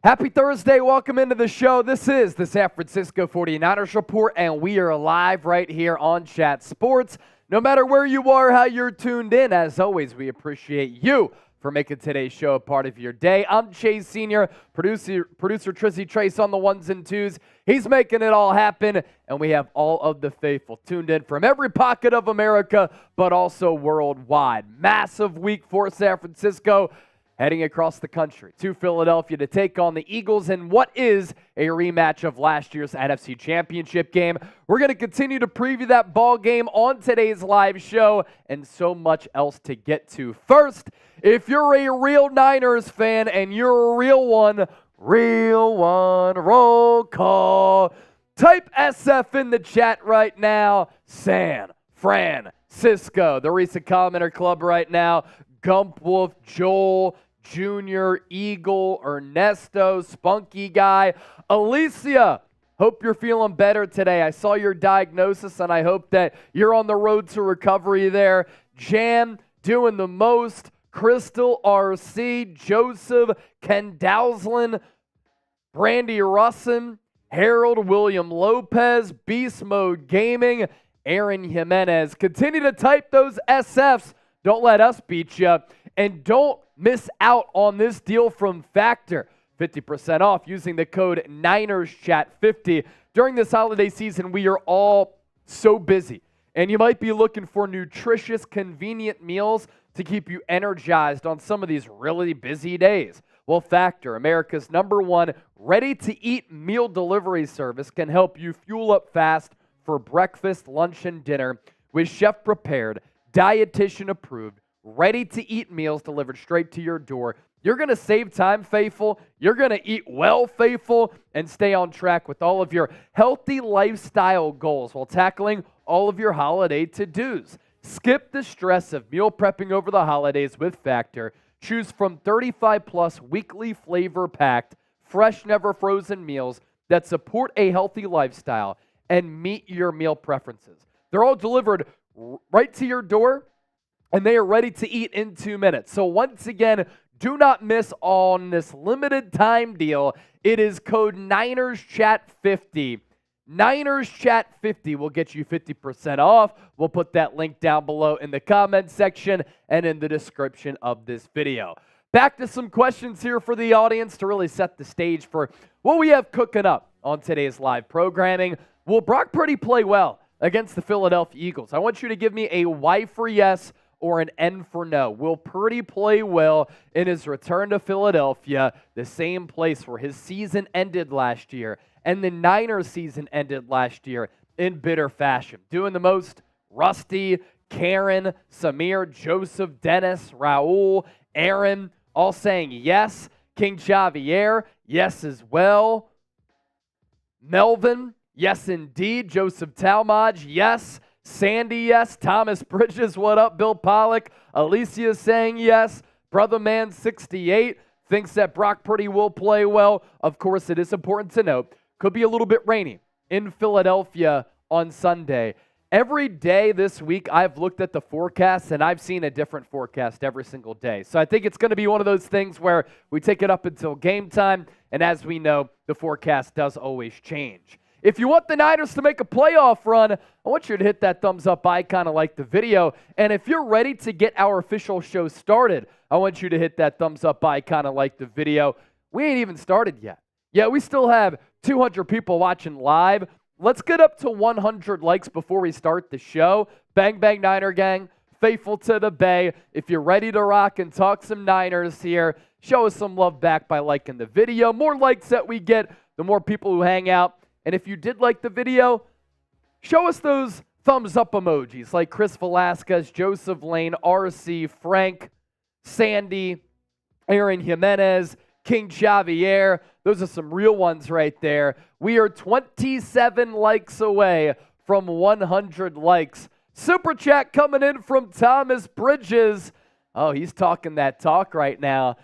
Happy Thursday. Welcome into the show. This is the San Francisco 49ers Report, and we are live right here on Chat Sports. No matter where you are, how you're tuned in, as always, we appreciate you for making today's show a part of your day. I'm Chase Sr., producer Trizzy Trace on the ones and twos. He's making it all happen, and we have all of the faithful tuned in from every pocket of America, but also worldwide. Massive week for San Francisco, heading across the country to Philadelphia to take on the Eagles in what is a rematch of last year's NFC Championship game. We're going to continue to preview that ball game on today's live show and so much else to get to. First, if you're a real Niners fan and you're a real one, roll call. Type SF in the chat right now. San Francisco, the recent commenter club right now. Gump Wolf, Joel, Junior, Eagle, Ernesto, Spunky Guy, Alicia. Hope you're feeling better today. I saw your diagnosis, and I hope that you're on the road to recovery there. Jan, doing the most. Crystal, RC, Joseph, Ken Dowslin, Brandy Russin, Harold, William Lopez, Beast Mode Gaming, Aaron Jimenez. Continue to type those SFs. Don't let us beat you. And don't miss out on this deal from Factor. 50% off using the code NinersChat50. During this holiday season, we are all so busy. And you might be looking for nutritious, convenient meals to keep you energized on some of these really busy days. Well, Factor, America's #1 ready-to-eat meal delivery service, can help you fuel up fast for breakfast, lunch, and dinner with chef-prepared, dietitian-approved, ready-to-eat meals delivered straight to your door. You're going to save time, faithful. You're going to eat well, faithful, and stay on track with all of your healthy lifestyle goals while tackling all of your holiday to-dos. Skip the stress of meal prepping over the holidays with Factor. Choose from 35-plus weekly flavor-packed, fresh, never-frozen meals that support a healthy lifestyle and meet your meal preferences. They're all delivered right to your door, and they are ready to eat in 2 minutes. So once again, do not miss on this limited time deal. It is code NinersChat50. NinersChat50 will get you 50% off. We'll put that link down below in the comments section and in the description of this video. Back to some questions here for the audience to really set the stage for what we have cooking up on today's live programming. Will Brock Purdy play well against the Philadelphia Eagles? I want you to give me a Y for yes or an N for no. Will Purdy play well in his return to Philadelphia, the same place where his season ended last year and the Niners season ended last year in bitter fashion? Doing the most, Rusty, Karen, Samir, Joseph, Dennis, Raul, Aaron, all saying yes. King Xavier, yes as well. Melvin, yes indeed. Joseph Talmadge, yes. Sandy, yes. Thomas Bridges, what up? Bill Pollock. Alicia saying yes. Brother Man 68 thinks that Brock Purdy will play well. Of course, it is important to note, could be a little bit rainy in Philadelphia on Sunday. Every day this week, I've looked at the forecast, and I've seen a different forecast every single day. So I think it's going to be one of those things where we take it up until game time, and as we know, the forecast does always change. If you want the Niners to make a playoff run, I want you to hit that thumbs up icon and like the video. And if you're ready to get our official show started, I want you to hit that thumbs up icon and like the video. We ain't even started yet. Yeah, we still have 200 people watching live. Let's get up to 100 likes before we start the show. Bang, bang, Niner gang. Faithful to the Bay. If you're ready to rock and talk some Niners here, show us some love back by liking the video. More likes that we get, the more people who hang out. And if you did like the video, show us those thumbs up emojis like Chris Velasquez, Joseph Lane, RC, Frank, Sandy, Aaron Jimenez, King Xavier. Those are some real ones right there. We are 27 likes away from 100 likes. Super chat coming in from Thomas Bridges. Oh, he's talking that talk right now.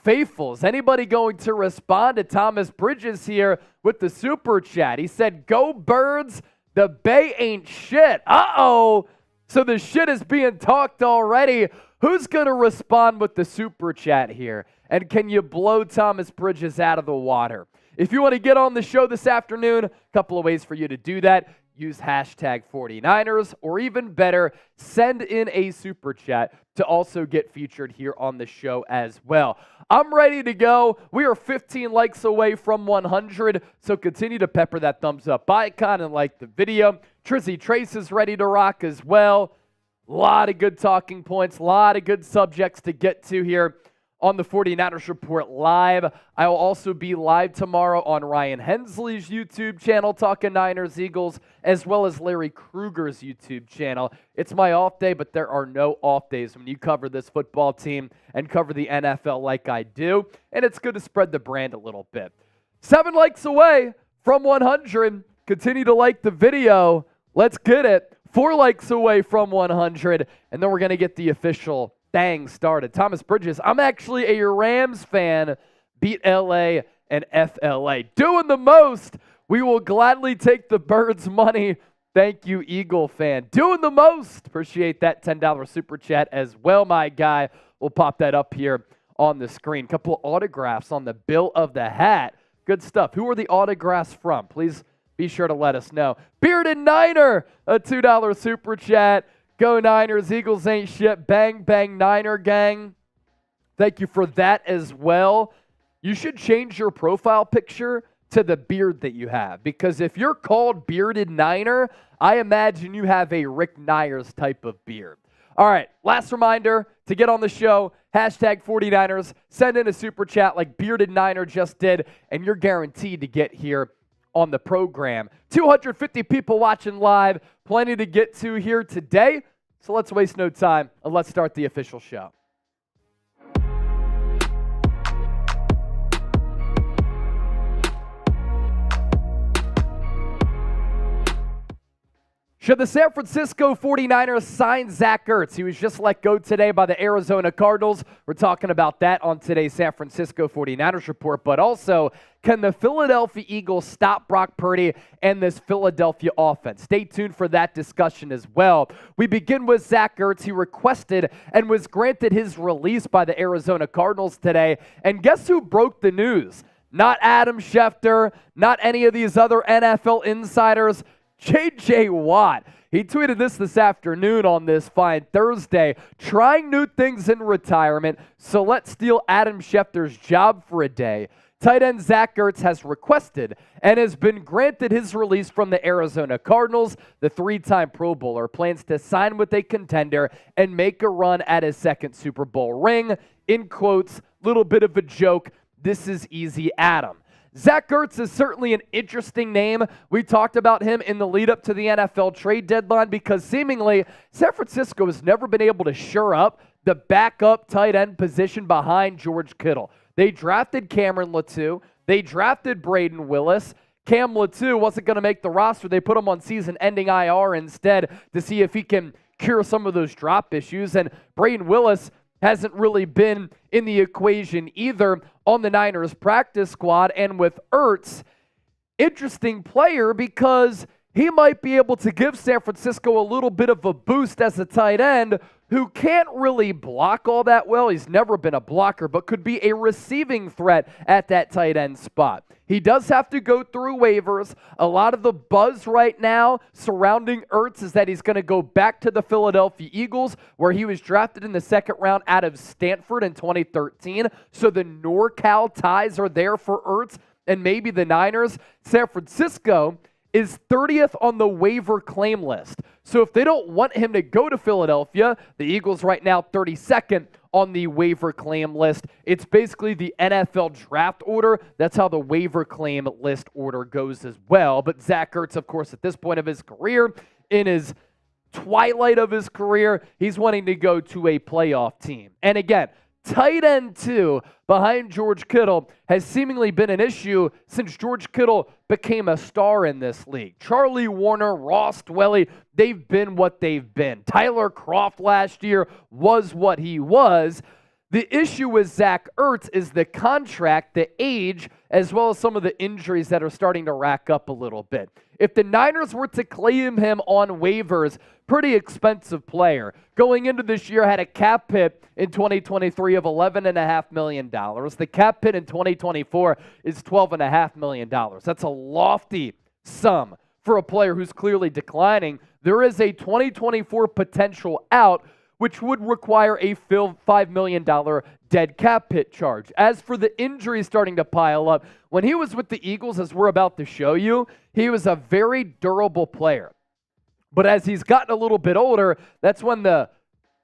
Faithful, is anybody going to respond to Thomas Bridges here with the super chat? He said, go Birds, the Bay ain't shit. Uh-oh. So the shit is being talked already. Who's going to respond with the super chat here? And can you blow Thomas Bridges out of the water? If you want to get on the show this afternoon, a couple of ways for you to do that. Use hashtag 49ers, or even better, send in a super chat to also get featured here on the show as well. I'm ready to go. We are 15 likes away from 100, so continue to pepper that thumbs up icon and like the video. Trizzy Trace is ready to rock as well. A lot of good talking points, a lot of good subjects to get to here on the 49ers Report Live. I will also be live tomorrow on Ryan Hensley's YouTube channel, talking Niners Eagles, as well as Larry Kruger's YouTube channel. It's my off day, but there are no off days when you cover this football team and cover the NFL like I do, and it's good to spread the brand a little bit. 7 likes away from 100. Continue to like the video. Let's get it. 4 likes away from 100, and then we're going to get the official thing started. Thomas Bridges, I'm actually a Rams fan. Beat LA and FLA. Doing the most. We will gladly take the Birds' money. Thank you, Eagle fan. Doing the most. Appreciate that $10 super chat as well, my guy. We'll pop that up here on the screen. Couple of autographs on the bill of the hat. Good stuff. Who are the autographs from? Please be sure to let us know. Bearded Niner, a $2 super chat. Go Niners, Eagles ain't shit, bang, bang, Niner gang. Thank you for that as well. You should change your profile picture to the beard that you have, because if you're called Bearded Niner, I imagine you have a Rick Nyers type of beard. All right, last reminder to get on the show, hashtag 49ers, send in a super chat like Bearded Niner just did, and you're guaranteed to get here on the program. 250 people watching live, plenty to get to here today, so let's waste no time and let's start the official show. Should the San Francisco 49ers sign Zach Ertz? He was just let go today by the Arizona Cardinals. We're talking about that on today's San Francisco 49ers Report. But also, can the Philadelphia Eagles stop Brock Purdy and this Philadelphia offense? Stay tuned for that discussion as well. We begin with Zach Ertz. He requested and was granted his release by the Arizona Cardinals today. And guess who broke the news? Not Adam Schefter, not any of these other NFL insiders. J.J. Watt. He tweeted this afternoon on this fine Thursday, trying new things in retirement, so let's steal Adam Schefter's job for a day. Tight end Zach Ertz has requested and has been granted his release from the Arizona Cardinals. The 3-time Pro Bowler plans to sign with a contender and make a run at his second Super Bowl ring. In quotes, little bit of a joke, this is easy, Adam. Zach Ertz is certainly an interesting name. We talked about him in the lead up to the NFL trade deadline because seemingly San Francisco has never been able to shore up the backup tight end position behind George Kittle. They drafted Cameron Latou. They drafted Braden Willis. Cam Latou wasn't going to make the roster. They put him on season-ending IR instead to see if he can cure some of those drop issues. And Braden Willis hasn't really been in the equation either on the Niners practice squad. And with Ertz, interesting player because he might be able to give San Francisco a little bit of a boost as a tight end who can't really block all that well. He's never been a blocker, but could be a receiving threat at that tight end spot. He does have to go through waivers. A lot of the buzz right now surrounding Ertz is that he's going to go back to the Philadelphia Eagles, where he was drafted in the second round out of Stanford in 2013. So the NorCal ties are there for Ertz and maybe the Niners. San Francisco is 30th on the waiver claim list. So if they don't want him to go to Philadelphia, the Eagles right now 32nd on the waiver claim list. It's basically the NFL draft order. That's how the waiver claim list order goes as well. But Zach Ertz, of course, at this point of his career, in his twilight of his career, he's wanting to go to a playoff team. And again, tight end 2 behind George Kittle has seemingly been an issue since George Kittle became a star in this league. Charlie Warner, Ross Dwelly, they've been what they've been. Tyler Kroft last year was what he was. The issue with Zach Ertz is the contract, the age, as well as some of the injuries that are starting to rack up a little bit. If the Niners were to claim him on waivers, pretty expensive player. Going into this year, had a cap hit in 2023 of $11.5 million. The cap hit in 2024 is $12.5 million. That's a lofty sum for a player who's clearly declining. There is a 2024 potential out, which would require a $5 million dead cap hit charge. As for the injuries starting to pile up, when he was with the Eagles, as we're about to show you, he was a very durable player. But as he's gotten a little bit older, that's when the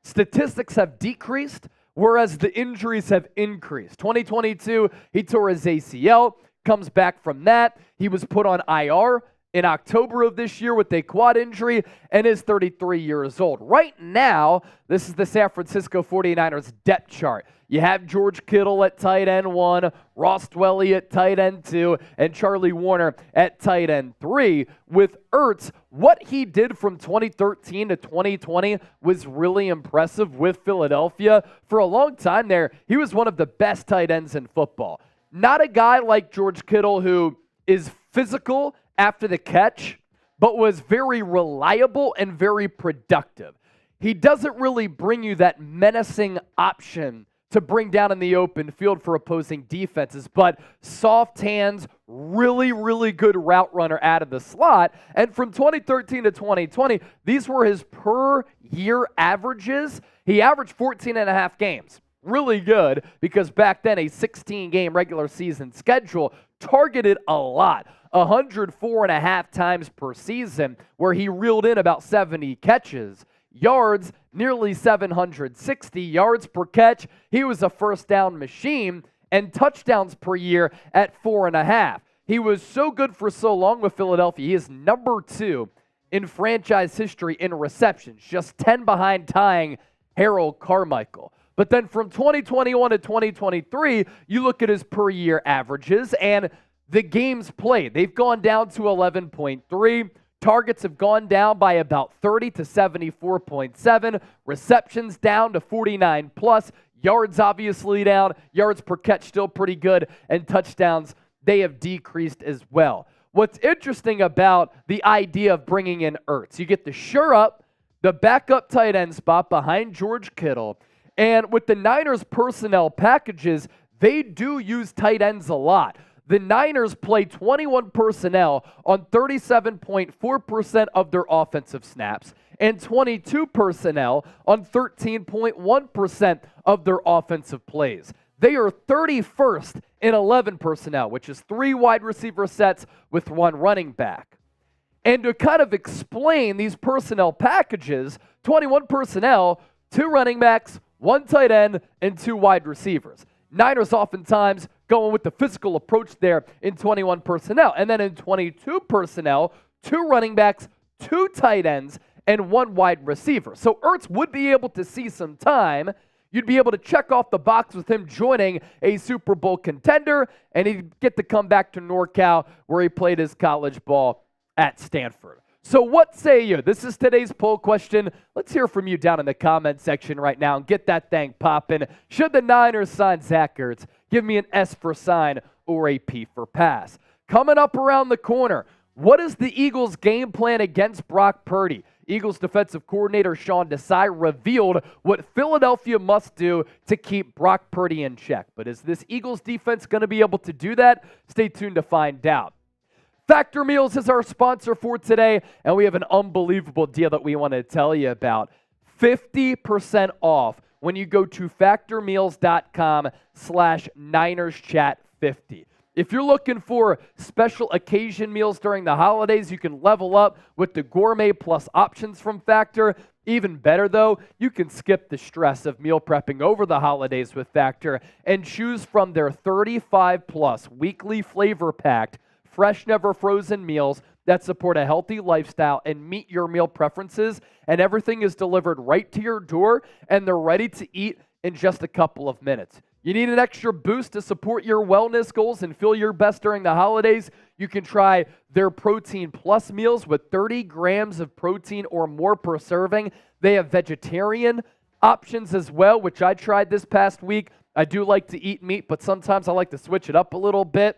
statistics have decreased, whereas the injuries have increased. 2022, he tore his ACL, comes back from that. He was put on IR in October of this year with a quad injury and is 33 years old. Right now, this is the San Francisco 49ers depth chart. You have George Kittle at tight end 1, Ross Dwelley at tight end 2, and Charlie Warner at tight end 3. With Ertz, what he did from 2013 to 2020 was really impressive with Philadelphia. For a long time there, he was one of the best tight ends in football. Not a guy like George Kittle who is physical after the catch, but was very reliable and very productive. He doesn't really bring you that menacing option to bring down in the open field for opposing defenses, but soft hands, really, really good route runner out of the slot. And from 2013 to 2020, these were his per year averages. He averaged 14 and a half games. Really good, because back then a 16-game regular season schedule targeted a lot. 104.5 times per season, where he reeled in about 70 catches. Yards, nearly 760 yards per catch. He was a first down machine, and touchdowns per year at 4.5. He was so good for so long with Philadelphia. He is number 2 in franchise history in receptions, just 10 behind tying Harold Carmichael. But then from 2021 to 2023, you look at his per year averages and the games played. They've gone down to 11.3. Targets have gone down by about 30 to 74.7. Receptions down to 49 plus. Yards obviously down. Yards per catch still pretty good. And touchdowns, they have decreased as well. What's interesting about the idea of bringing in Ertz, you get the sure up, the backup tight end spot behind George Kittle. And with the Niners personnel packages, they do use tight ends a lot. The Niners play 21 personnel on 37.4% of their offensive snaps and 22 personnel on 13.1% of their offensive plays. They are 31st in 11 personnel, which is 3 wide receiver sets with 1 running back. And to kind of explain these personnel packages, 21 personnel, 2 running backs, 1 tight end, and 2 wide receivers. Niners oftentimes going with the physical approach there in 21 personnel. And then in 22 personnel, 2 running backs, 2 tight ends, and 1 wide receiver. So Ertz would be able to see some time. You'd be able to check off the box with him joining a Super Bowl contender, and he'd get to come back to NorCal where he played his college ball at Stanford. So what say you? This is today's poll question. Let's hear from you down in the comment section right now and get that thing popping. Should the Niners sign Zach Ertz? Give me an S for sign or a P for pass. Coming up around the corner, what is the Eagles' game plan against Brock Purdy? Eagles defensive coordinator Sean Desai revealed what Philadelphia must do to keep Brock Purdy in check. But is this Eagles defense going to be able to do that? Stay tuned to find out. Factor Meals is our sponsor for today, and we have an unbelievable deal that we want to tell you about. 50% off when you go to factormeals.com/NinersChat50. If you're looking for special occasion meals during the holidays, you can level up with the Gourmet Plus options from Factor. Even better, though, you can skip the stress of meal prepping over the holidays with Factor and choose from their 35-plus weekly flavor-packed, fresh, never frozen meals that support a healthy lifestyle and meet your meal preferences, and everything is delivered right to your door, and they're ready to eat in just a couple of minutes. You need an extra boost to support your wellness goals and feel your best during the holidays? You can try their Protein Plus meals with 30 grams of protein or more per serving. They have vegetarian options as well, which I tried this past week. I do like to eat meat, but sometimes I like to switch it up a little bit.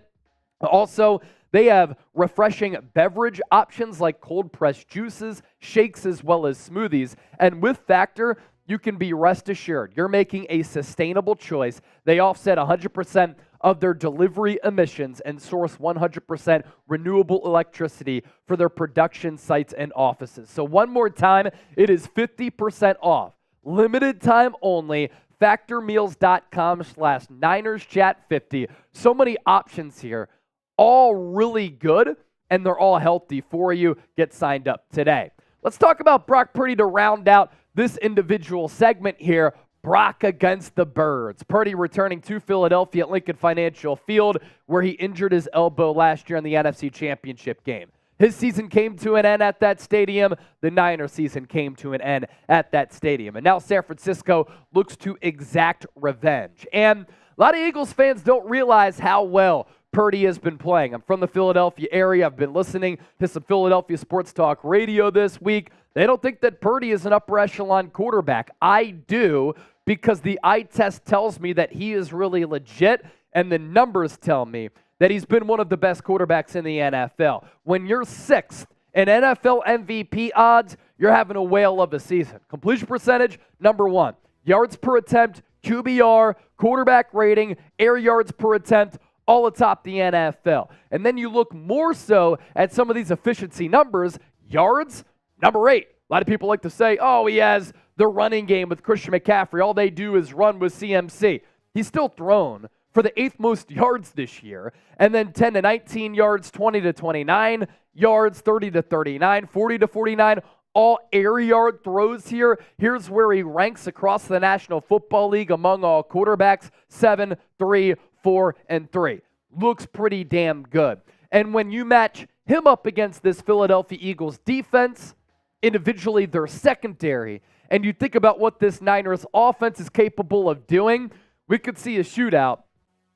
Also, they have refreshing beverage options like cold-pressed juices, shakes, as well as smoothies. And with Factor, you can be rest assured you're making a sustainable choice. They offset 100% of their delivery emissions and source 100% renewable electricity for their production sites and offices. So one more time, it is 50% off. Limited time only. factormeals.com/NinersChat50. So many options here. All really good, and they're all healthy for you. Get signed up today. Let's talk about Brock Purdy to round out this individual segment here. Brock against the Birds. Purdy returning to Philadelphia at Lincoln Financial Field, where he injured his elbow last year in the NFC Championship game. His season came to an end at that stadium. The Niners season came to an end at that stadium. And now San Francisco looks to exact revenge. And a lot of Eagles fans don't realize how well Purdy has been playing. I'm from the Philadelphia area. I've been listening to some Philadelphia sports talk radio this week. They don't think that Purdy is an upper echelon quarterback. I do, because the eye test tells me that he is really legit, and the numbers tell me that he's been one of the best quarterbacks in the NFL. When you're sixth in NFL MVP odds, you're having a whale of a season. Completion percentage, number one. Yards per attempt, QBR, quarterback rating, air yards per attempt, all atop the NFL. And then you look more so at some of these efficiency numbers. Yards, number 8. A lot of people like to say, oh, he has the running game with Christian McCaffrey. All they do is run with CMC. He's still thrown for the 8th most yards this year. And then 10 to 19 yards, 20 to 29 yards, 30 to 39, 40 to 49. All air yard throws here. Here's where he ranks across the National Football League among all quarterbacks. 7, 3, 4, and 3. Looks pretty damn good. And when you match him up against this Philadelphia Eagles defense, individually their secondary, and you think about what this Niners offense is capable of doing, we could see a shootout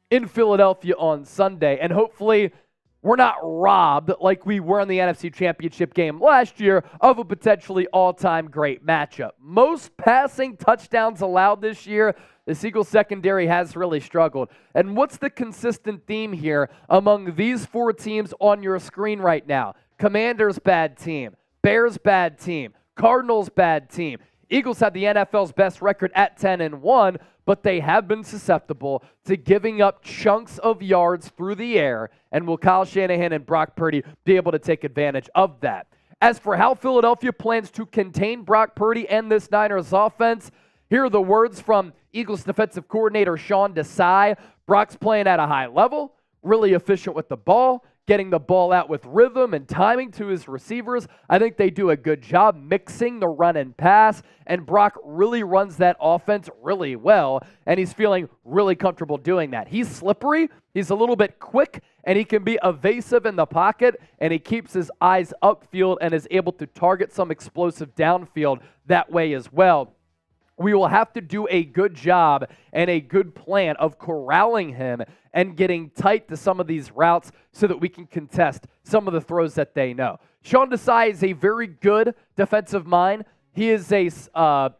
in Philadelphia on Sunday. And hopefully we're not robbed like we were in the NFC Championship game last year of a potentially all-time great matchup. Most passing touchdowns allowed this year. The Eagles secondary has really struggled. And what's the consistent theme here among these four teams on your screen right now? Commanders, bad team. Bears, bad team. Cardinals, bad team. Eagles have the NFL's best record at 10-1, but they have been susceptible to giving up chunks of yards through the air. And will Kyle Shanahan and Brock Purdy be able to take advantage of that? As for how Philadelphia plans to contain Brock Purdy and this Niners offense, here are the words from Eagles defensive coordinator Sean Desai. Brock's playing at a high level, really efficient with the ball, getting the ball out with rhythm and timing to his receivers. I think they do a good job mixing the run and pass, and Brock really runs that offense really well, and he's feeling really comfortable doing that. He's slippery, he's a little bit quick, and he can be evasive in the pocket, and he keeps his eyes upfield and is able to target some explosive downfield that way as well. We will have to do a good job and a good plan of corralling him and getting tight to some of these routes so that we can contest some of the throws that they know. Sean Desai is a very good defensive mind. He is from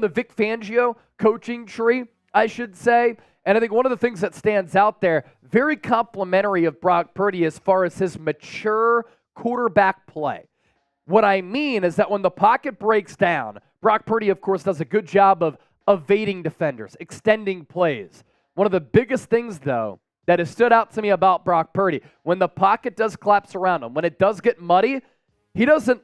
the Vic Fangio coaching tree, I should say. And I think one of the things that stands out there, very complimentary of Brock Purdy as far as his mature quarterback play. What I mean is that when the pocket breaks down, Brock Purdy, of course, does a good job of evading defenders, extending plays. One of the biggest things, though, that has stood out to me about Brock Purdy, when the pocket does collapse around him, when it does get muddy, he doesn't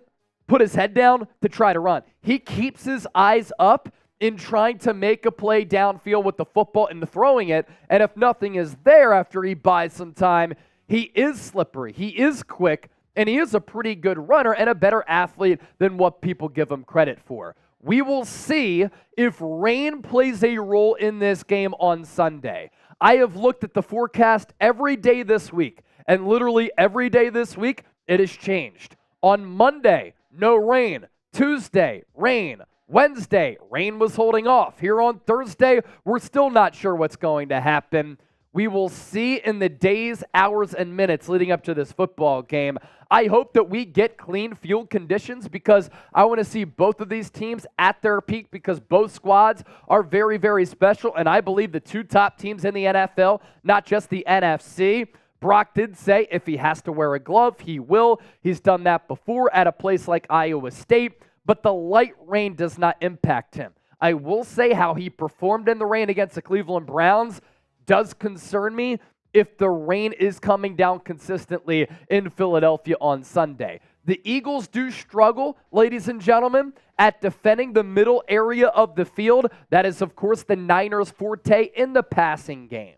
put his head down to try to run. He keeps his eyes up in trying to make a play downfield with the football and throwing it, and if nothing is there after he buys some time, he is slippery, he is quick, and he is a pretty good runner and a better athlete than what people give him credit for. We will see if rain plays a role in this game on Sunday. I have looked at the forecast every day this week, and literally every day this week, it has changed. On Monday, no rain. Tuesday, rain. Wednesday, rain was holding off. Here on Thursday, we're still not sure what's going to happen. we will see in the days, hours, and minutes leading up to this football game. I hope that we get clean field conditions because I want to see both of these teams at their peak because both squads are very, very special, and I believe the two top teams in the NFL, not just the NFC. Brock did say if he has to wear a glove, he will. He's done that before at a place like Iowa State, but the light rain does not impact him. I will say how he performed in the rain against the Cleveland Browns does concern me if the rain is coming down consistently in Philadelphia on Sunday. The Eagles do struggle, ladies and gentlemen, at defending the middle area of the field. That is, of course, the Niners' forte in the passing game.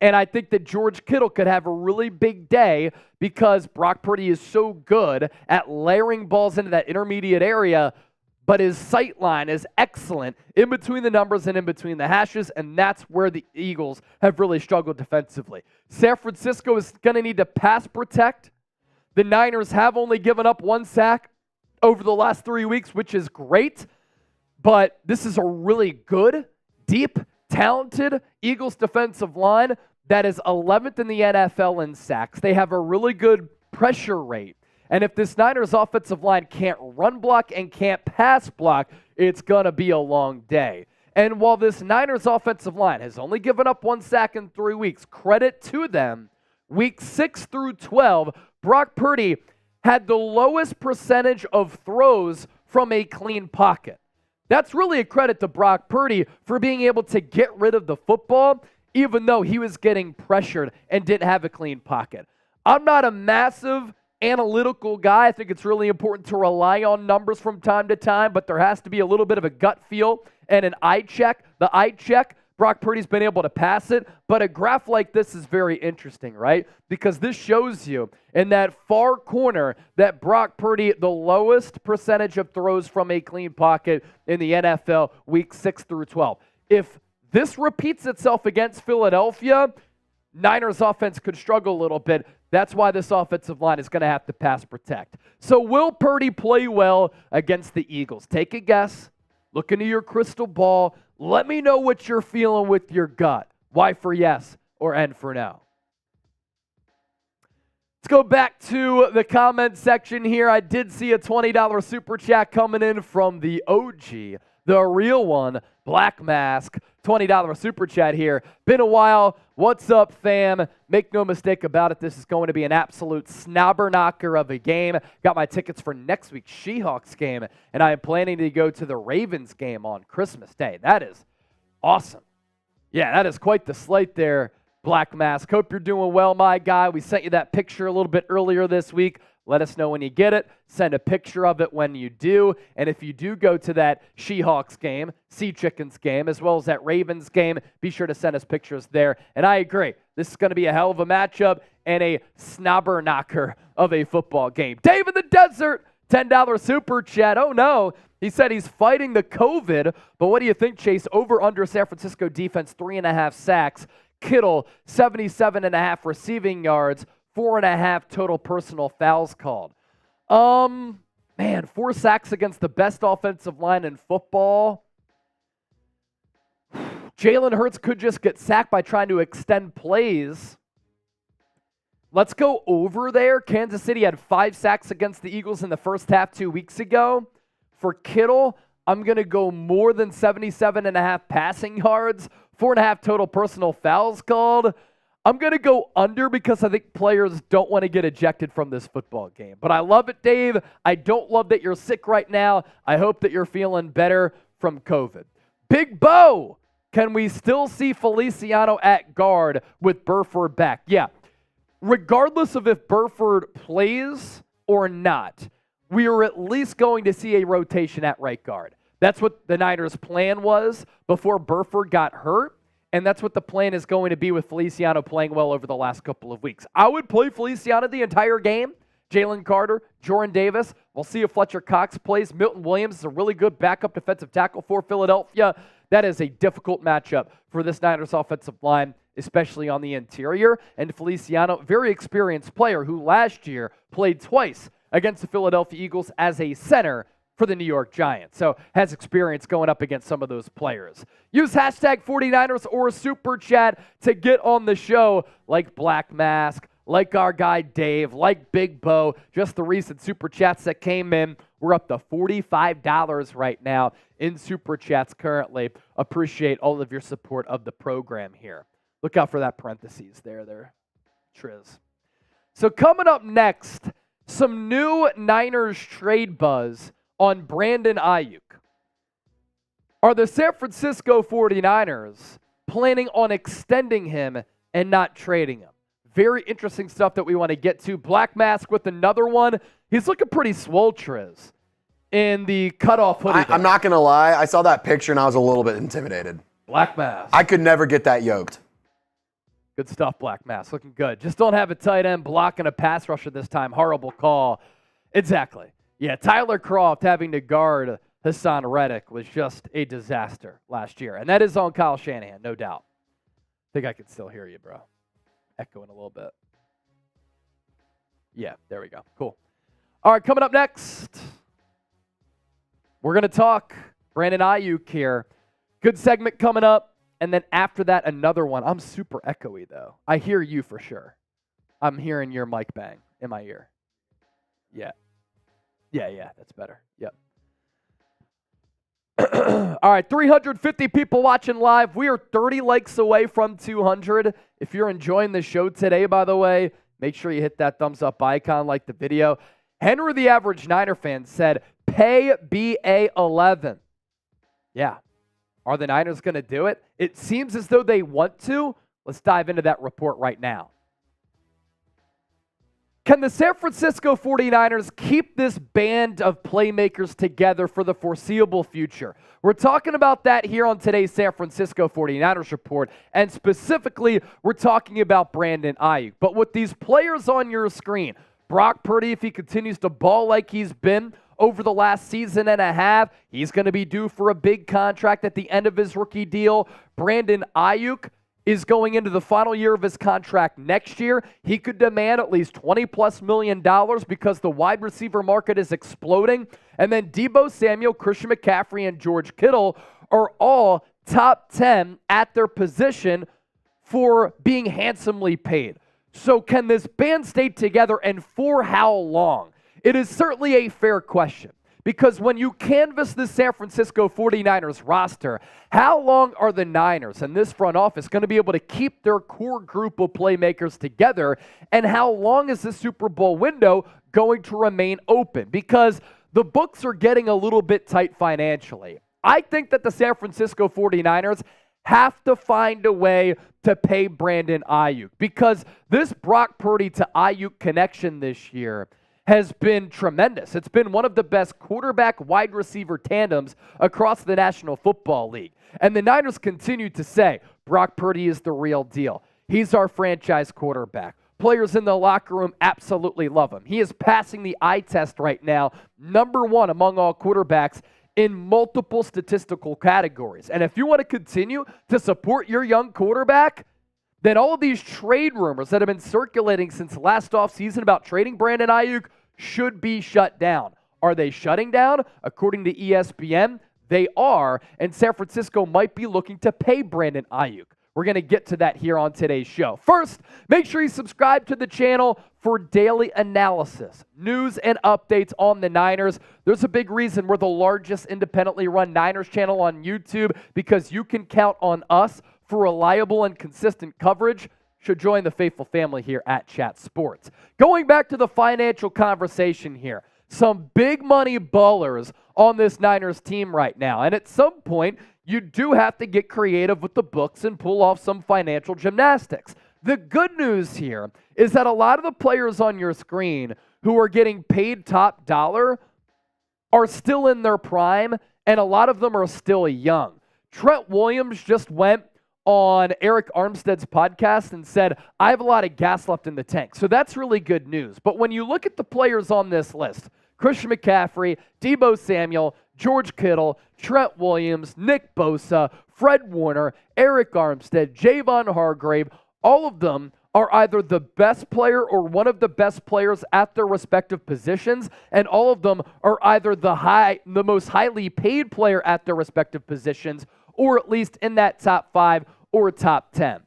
And I think that George Kittle could have a really big day because Brock Purdy is so good at layering balls into that intermediate area, but his sight line is excellent in between the numbers and in between the hashes, and that's where the Eagles have really struggled defensively. San Francisco is going to need to pass protect. The Niners have only given up 1 sack over the last 3 weeks, which is great, but this is a really good, deep, talented Eagles defensive line that is 11th in the NFL in sacks. They have a really good pressure rate. And if this Niners offensive line can't run block and can't pass block, it's going to be a long day. And while this Niners offensive line has only given up 1 sack in 3 weeks, credit to them, week 6 through 12, Brock Purdy had the lowest percentage of throws from a clean pocket. That's really a credit to Brock Purdy for being able to get rid of the football, even though he was getting pressured and didn't have a clean pocket. I'm not a massive analytical guy. I think it's really important to rely on numbers from time to time, but there has to be a little bit of a gut feel and an eye check. The eye check, Brock Purdy's been able to pass it, but a graph like this is very interesting, right? Because this shows you in that far corner that Brock Purdy, the lowest percentage of throws from a clean pocket in the NFL, week 6 through 12. If this repeats itself against Philadelphia, Niners offense could struggle a little bit. That's why this offensive line is going to have to pass protect. So will Purdy play well against the Eagles? Take a guess. Look into your crystal ball. Let me know what you're feeling with your gut. Y for yes or N for no. Let's go back to the comment section here. I did see a $20 super chat coming in from the OG, the real one, Black Mask. $20 super chat here. Been a while. What's up, fam? Make no mistake about it. This is going to be an absolute snobber knocker of a game. Got my tickets for next week's Seahawks game, and I am planning to go to the Ravens game on Christmas Day. That is awesome. Yeah, that is quite the slate there, Black Mask. Hope you're doing well, my guy. We sent you that picture a little bit earlier this week. Let us know when you get it. Send a picture of it when you do. And if you do go to that Seahawks game, Sea Chickens game, as well as that Ravens game, be sure to send us pictures there. And I agree. This is going to be a hell of a matchup and a snobber knocker of a football game. Dave in the Desert, $10 super chat. Oh, no. He said he's fighting the COVID. But what do you think, Chase? Over under San Francisco defense, 3.5 sacks. Kittle, 77.5 receiving yards. 4.5 total personal fouls called. Man, 4 sacks against the best offensive line in football. Jalen Hurts could just get sacked by trying to extend plays. Let's go over there. Kansas City had 5 sacks against the Eagles in the first half 2 weeks ago. For Kittle, I'm going to go more than 77.5 passing yards. 4.5 total personal fouls called. I'm going to go under because I think players don't want to get ejected from this football game. But I love it, Dave. I don't love that you're sick right now. I hope that you're feeling better from COVID. Big Bo, can we still see Feliciano at guard with Burford back? Yeah. Regardless of if Burford plays or not, we are at least going to see a rotation at right guard. That's what the Niners' plan was before Burford got hurt. And that's what the plan is going to be with Feliciano playing well over the last couple of weeks. I would play Feliciano the entire game. Jalen Carter, Jordan Davis. We'll see if Fletcher Cox plays. Milton Williams is a really good backup defensive tackle for Philadelphia. That is a difficult matchup for this Niners offensive line, especially on the interior. And Feliciano, very experienced player who last year played twice against the Philadelphia Eagles as a center for the New York Giants, so has experience going up against some of those players. Use hashtag 49ers or Super Chat to get on the show, like Black Mask, like our guy Dave, like Big Bo. Just the recent Super Chats that came in. We're up to $45 right now in Super Chats currently. Appreciate all of your support of the program here. Look out for that parentheses there, Triz. So coming up next, some new Niners trade buzz on Brandon Aiyuk. Are the San Francisco 49ers planning on extending him and not trading him? Very interesting stuff that we want to get to. Black Mask with another one. He's looking pretty swole, Triz, in the cutoff hoodie. I'm not going to lie. I saw that picture and I was a little bit intimidated. Black Mask. I could never get that yoked. Good stuff, Black Mask. Looking good. Just don't have a tight end blocking a pass rusher this time. Horrible call. Exactly. Yeah, Tyler Kroft having to guard Hassan Reddick was just a disaster last year. And that is on Kyle Shanahan, no doubt. I think I can still hear you, bro. Echoing a little bit. Yeah, there we go. Cool. All right, coming up next, we're going to talk Brandon Aiyuk here. Good segment coming up. And then after that, another one. I'm super echoey, though. I hear you for sure. I'm hearing your mic bang in my ear. Yeah. Yeah, that's better. Yep. All right, 350 people watching live. We are 30 likes away from 200. If you're enjoying the show today, by the way, make sure you hit that thumbs up icon, like the video. Henry, the average Niner fan, said, pay BA11. Yeah. Are the Niners going to do it? It seems as though they want to. Let's dive into that report right now. Can the San Francisco 49ers keep this band of playmakers together for the foreseeable future? We're talking about that here on today's San Francisco 49ers report, and specifically, we're talking about Brandon Aiyuk. But with these players on your screen, Brock Purdy, if he continues to ball like he's been over the last season and a half, he's going to be due for a big contract at the end of his rookie deal. Brandon Aiyuk is going into the final year of his contract next year. He could demand at least $20+ million because the wide receiver market is exploding. And then Deebo Samuel, Christian McCaffrey, and George Kittle are all top 10 at their position for being handsomely paid. So can this band stay together, and for how long? It is certainly a fair question. Because when you canvass the San Francisco 49ers roster, how long are the Niners and this front office going to be able to keep their core group of playmakers together? And how long is the Super Bowl window going to remain open? Because the books are getting a little bit tight financially. I think that the San Francisco 49ers have to find a way to pay Brandon Aiyuk, because this Brock Purdy to Aiyuk connection this year has been tremendous. It's been one of the best quarterback-wide receiver tandems across the National Football League. And the Niners continue to say, Brock Purdy is the real deal. He's our franchise quarterback. Players in the locker room absolutely love him. He is passing the eye test right now, #1 among all quarterbacks in multiple statistical categories. And if you want to continue to support your young quarterback, then all of these trade rumors that have been circulating since last offseason about trading Brandon Aiyuk should be shut down. Are they shutting down? According to ESPN, they are, and San Francisco might be looking to pay Brandon Aiyuk. We're going to get to that here on today's show. First, make sure you subscribe to the channel for daily analysis, news, and updates on the Niners. There's a big reason we're the largest independently run Niners channel on YouTube, because you can count on us for reliable and consistent coverage. Should join the faithful family here at Chat Sports. Going back to the financial conversation here, some big money ballers on this Niners team right now. And at some point, you do have to get creative with the books and pull off some financial gymnastics. The good news here is that a lot of the players on your screen who are getting paid top dollar are still in their prime, and a lot of them are still young. Trent Williams just went on Eric Armstead's podcast and said, I have a lot of gas left in the tank. So that's really good news. But when you look at the players on this list, Christian McCaffrey, Deebo Samuel, George Kittle, Trent Williams, Nick Bosa, Fred Warner, Eric Armstead, Javon Hargrave, all of them are either the best player or one of the best players at their respective positions, and all of them are either the most highly paid player at their respective positions, or at least in that top 5 or top 10.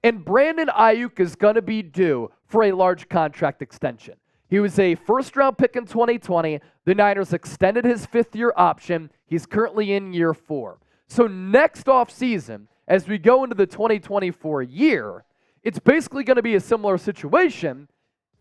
And Brandon Aiyuk is going to be due for a large contract extension. He was a first-round pick in 2020. The Niners extended his fifth-year option. He's currently in year 4. So next offseason, as we go into the 2024 year, it's basically going to be a similar situation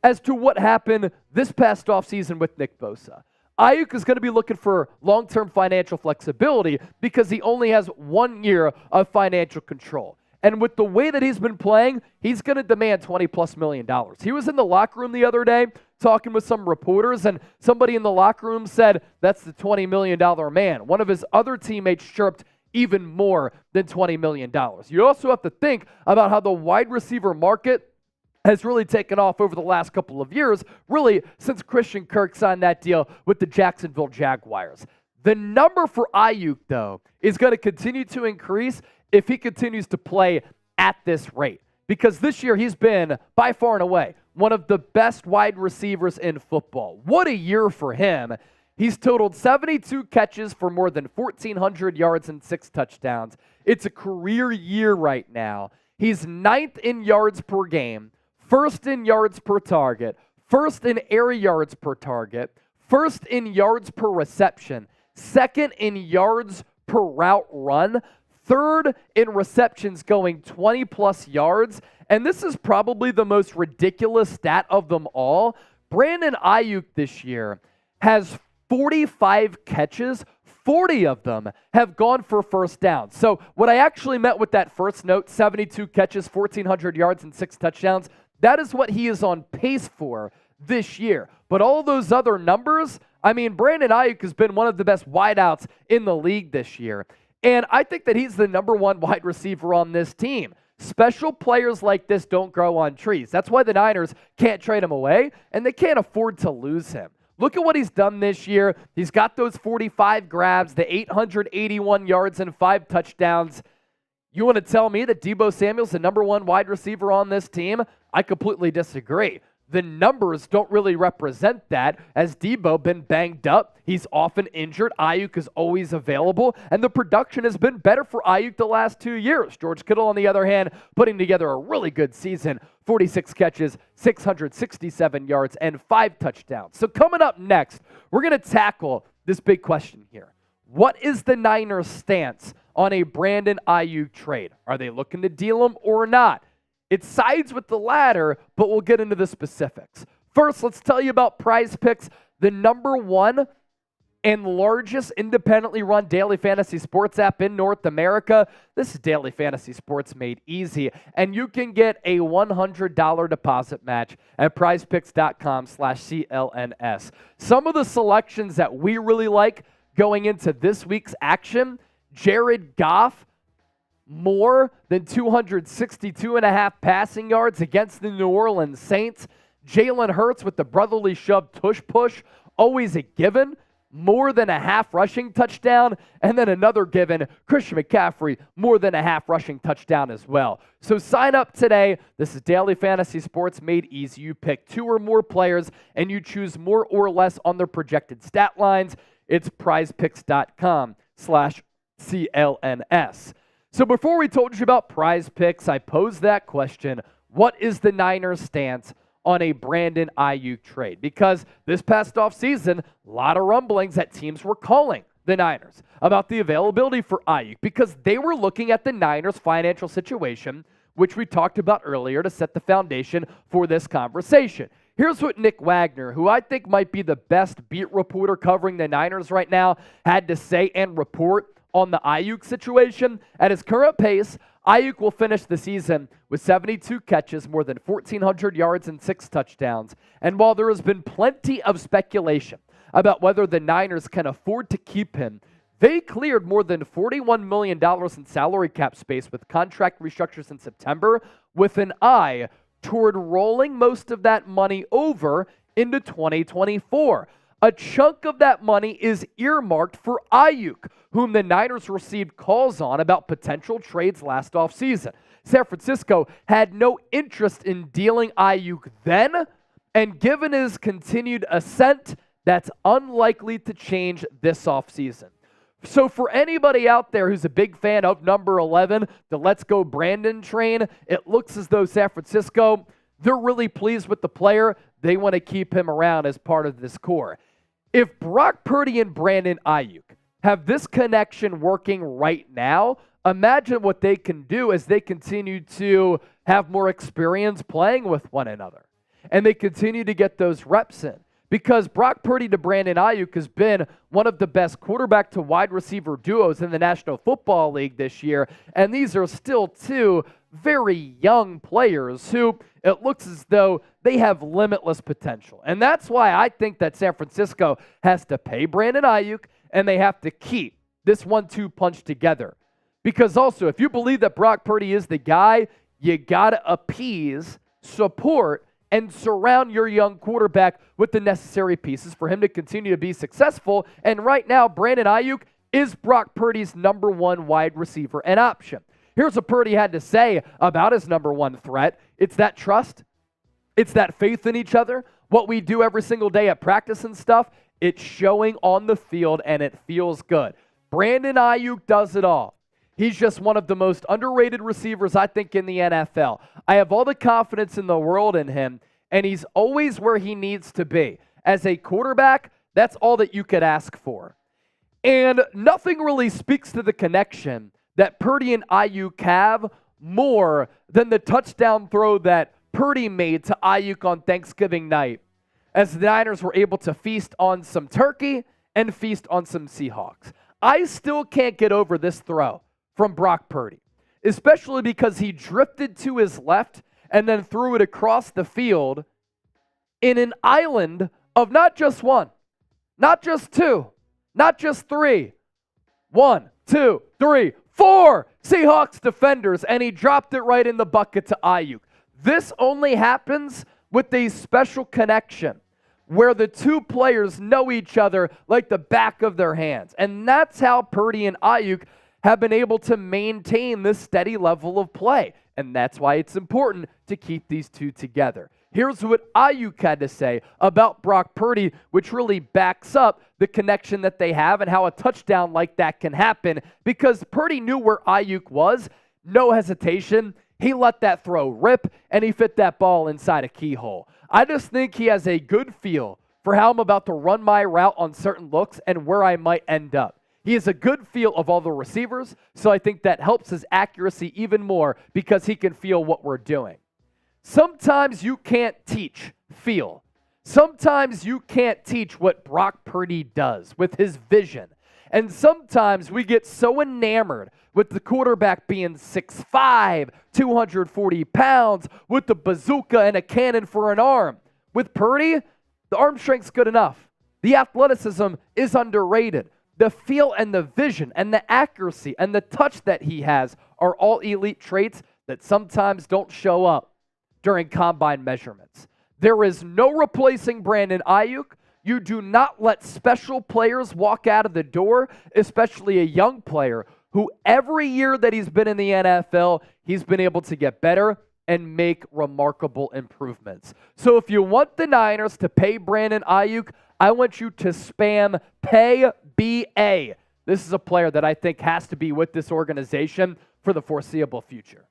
as to what happened this past offseason with Nick Bosa. Aiyuk is going to be looking for long-term financial flexibility because he only has 1 year of financial control. And with the way that he's been playing, he's going to demand $20+ million. He was in the locker room the other day talking with some reporters, and somebody in the locker room said, that's the $20 million man. One of his other teammates chirped even more than $20 million. You also have to think about how the wide receiver market has really taken off over the last couple of years, really since Christian Kirk signed that deal with the Jacksonville Jaguars. The number for Aiyuk, though, is going to continue to increase if he continues to play at this rate. Because this year he's been, by far and away, one of the best wide receivers in football. What a year for him. He's totaled 72 catches for more than 1,400 yards and 6 touchdowns. It's a career year right now. He's 9th in yards per game, 1st in yards per target, 1st in air yards per target, 1st in yards per reception, 2nd in yards per route run, 3rd in receptions going 20+ yards, and this is probably the most ridiculous stat of them all. Brandon Aiyuk this year has 45 catches. 40 of them have gone for first down. So what I actually meant with that first note, 72 catches, 1,400 yards, and 6 touchdowns, that is what he is on pace for this year. But all those other numbers, I mean, Brandon Aiyuk has been one of the best wideouts in the league this year. And I think that he's the number 1 wide receiver on this team. Special players like this don't grow on trees. That's why the Niners can't trade him away, and they can't afford to lose him. Look at what he's done this year. He's got those 45 grabs, the 881 yards, and 5 touchdowns. You want to tell me that Deebo Samuel's the number 1 wide receiver on this team? I completely disagree. The numbers don't really represent that, as Deebo been banged up. He's often injured. Aiyuk is always available, and the production has been better for Aiyuk the last 2 years. George Kittle, on the other hand, putting together a really good season. 46 catches, 667 yards, and 5 touchdowns. So coming up next, we're going to tackle this big question here. What is the Niners' stance on a Brandon Aiyuk trade? Are they looking to deal him or not? It sides with the latter, but we'll get into the specifics. First, let's tell you about Prize Picks, the number 1 and largest independently run daily fantasy sports app in North America. This is daily fantasy sports made easy, and you can get a $100 deposit match at prizepicks.com/CLNS. Some of the selections that we really like going into this week's action: Jared Goff, more than 262.5 passing yards against the New Orleans Saints. Jalen Hurts with the brotherly shove tush push, always a given. More than a half rushing touchdown. And then another given, Christian McCaffrey, more than a half rushing touchdown as well. So sign up today. This is Daily Fantasy Sports made easy. You pick 2 or more players, and you choose more or less on their projected stat lines. It's prizepicks.com/CLNS. So before we told you about Prize Picks, I posed that question: what is the Niners' stance on a Brandon Aiyuk trade? Because this past offseason, a lot of rumblings that teams were calling the Niners about the availability for Aiyuk because they were looking at the Niners' financial situation, which we talked about earlier to set the foundation for this conversation. Here's what Nick Wagner, who I think might be the best beat reporter covering the Niners right now, had to say and report on the Aiyuk situation. At his current pace, Aiyuk will finish the season with 72 catches, more than 1,400 yards, and 6 touchdowns. And while there has been plenty of speculation about whether the Niners can afford to keep him, they cleared more than $41 million in salary cap space with contract restructures in September, with an eye toward rolling most of that money over into 2024. a chunk of that money is earmarked for Aiyuk, whom the Niners received calls on about potential trades last offseason. San Francisco had no interest in dealing Aiyuk then, and given his continued ascent, that's unlikely to change this offseason. So for anybody out there who's a big fan of number 11, the Let's Go Brandon train, it looks as though San Francisco, they're really pleased with the player. They want to keep him around as part of this core. If Brock Purdy and Brandon Aiyuk have this connection working right now, imagine what they can do as they continue to have more experience playing with one another. And they continue to get those reps in. Because Brock Purdy to Brandon Aiyuk has been one of the best quarterback to wide receiver duos in the National Football League this year. And these are still two very young players who it looks as though they have limitless potential. And that's why I think that San Francisco has to pay Brandon Aiyuk and they have to keep this 1-2 punch together. Because also, if you believe that Brock Purdy is the guy, you got to appease, support, and surround your young quarterback with the necessary pieces for him to continue to be successful. And right now, Brandon Aiyuk is Brock Purdy's number one wide receiver and option. Here's what Purdy had to say about his number one threat. It's that trust. It's that faith in each other. What we do every single day at practice and stuff, it's showing on the field, and it feels good. Brandon Aiyuk does it all. He's just one of the most underrated receivers, I think, in the NFL. I have all the confidence in the world in him, and he's always where he needs to be. As a quarterback, that's all that you could ask for. And nothing really speaks to the connection that Purdy and Aiyuk have more than the touchdown throw that Purdy made to Aiyuk on Thanksgiving night, as the Niners were able to feast on some turkey and feast on some Seahawks. I still can't get over this throw from Brock Purdy, especially because he drifted to his left and then threw it across the field in an island of not just one, not just two, not just three. 1, 2, 3, 4 Seahawks defenders, and he dropped it right in the bucket to Aiyuk. This only happens with a special connection where the two players know each other like the back of their hands. And that's how Purdy and Aiyuk have been able to maintain this steady level of play. And that's why it's important to keep these two together. Here's what Aiyuk had to say about Brock Purdy, which really backs up the connection that they have and how a touchdown like that can happen, because Purdy knew where Aiyuk was. No hesitation. He let that throw rip, and he fit that ball inside a keyhole. I just think he has a good feel for how I'm about to run my route on certain looks and where I might end up. He has a good feel of all the receivers, so I think that helps his accuracy even more because he can feel what we're doing. Sometimes you can't teach feel. Sometimes you can't teach what Brock Purdy does with his vision. And sometimes we get so enamored with the quarterback being 6'5", 240 pounds, with the bazooka and a cannon for an arm. With Purdy, the arm strength's good enough. The athleticism is underrated. The feel and the vision and the accuracy and the touch that he has are all elite traits that sometimes don't show up during combine measurements. There is no replacing Brandon Aiyuk. You do not let special players walk out of the door, especially a young player who every year that he's been in the NFL, he's been able to get better and make remarkable improvements. So if you want the Niners to pay Brandon Aiyuk, I want you to spam pay BA. This is a player that I think has to be with this organization for the foreseeable future.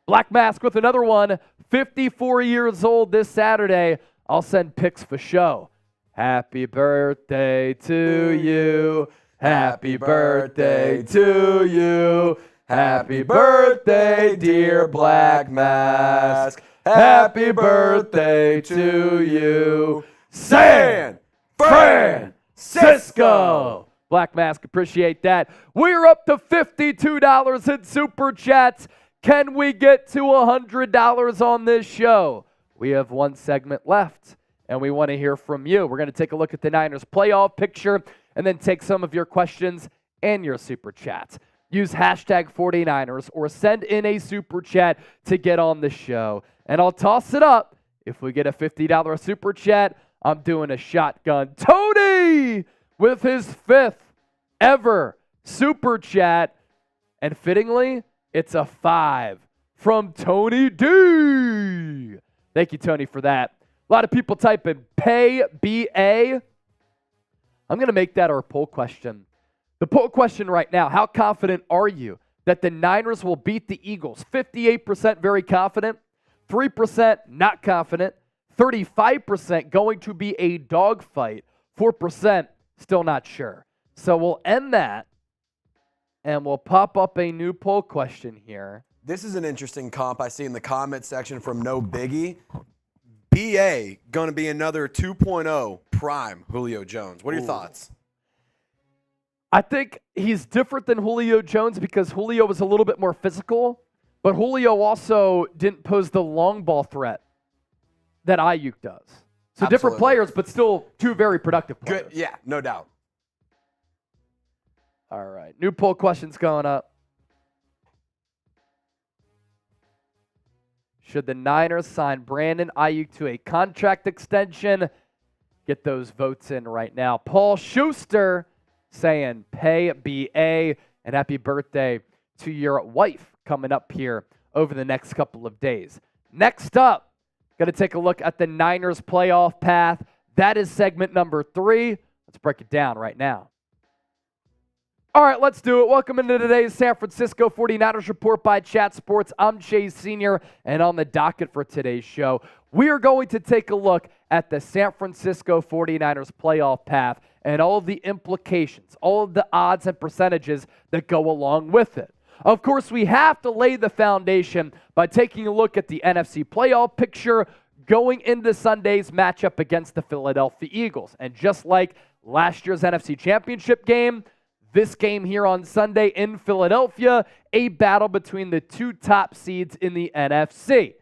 Black Mask with another one, 54 years old this Saturday. I'll send pics for show. Happy birthday to you. Happy birthday to you. Happy birthday, dear Black Mask. Happy birthday to you, San Francisco. Black Mask, appreciate that. We're up to $52 in Super Chats. Can we get to $100 on this show? We have one segment left, and we want to hear from you. We're going to take a look at the Niners playoff picture and then take some of your questions and your Super Chats. Use hashtag 49ers or send in a Super Chat to get on the show. And I'll toss it up. If we get a $50 Super Chat, I'm doing a shotgun. Tony with his 5th ever super chat. And fittingly, it's a 5 from Tony D. Thank you, Tony, for that. A lot of people typing pay BA. I'm going to make that our poll question. The poll question right now, how confident are you that the Niners will beat the Eagles? 58% very confident, 3% not confident, 35% going to be a dogfight, 4% still not sure. So we'll end that, and we'll pop up a new poll question here. This is an interesting comp I see in the comment section from No Biggie. BA going to be another 2.0 prime Julio Jones. What are your thoughts? I think he's different than Julio Jones because Julio was a little bit more physical, but Julio also didn't pose the long ball threat that Aiyuk does. So different players, but still two very productive players. Good, yeah, no doubt. All right, new poll questions going up. Should the Niners sign Brandon Aiyuk to a contract extension? Get those votes in right now. Paul Schuster saying pay BA, and happy birthday to your wife coming up here over the next couple of days. Next up, going to take a look at the Niners playoff path. That is segment number 3. Let's break it down right now. All right, let's do it. Welcome into today's San Francisco 49ers Report by Chat Sports. I'm Chase Sr., and on the docket for today's show, we are going to take a look at the San Francisco 49ers playoff path and all of the implications, all of the odds and percentages that go along with it. Of course, we have to lay the foundation by taking a look at the NFC Playoff Picture going into Sunday's matchup against the Philadelphia Eagles. And just like last year's NFC Championship game, this game here on Sunday in Philadelphia, a battle between the 2 top seeds in the NFC.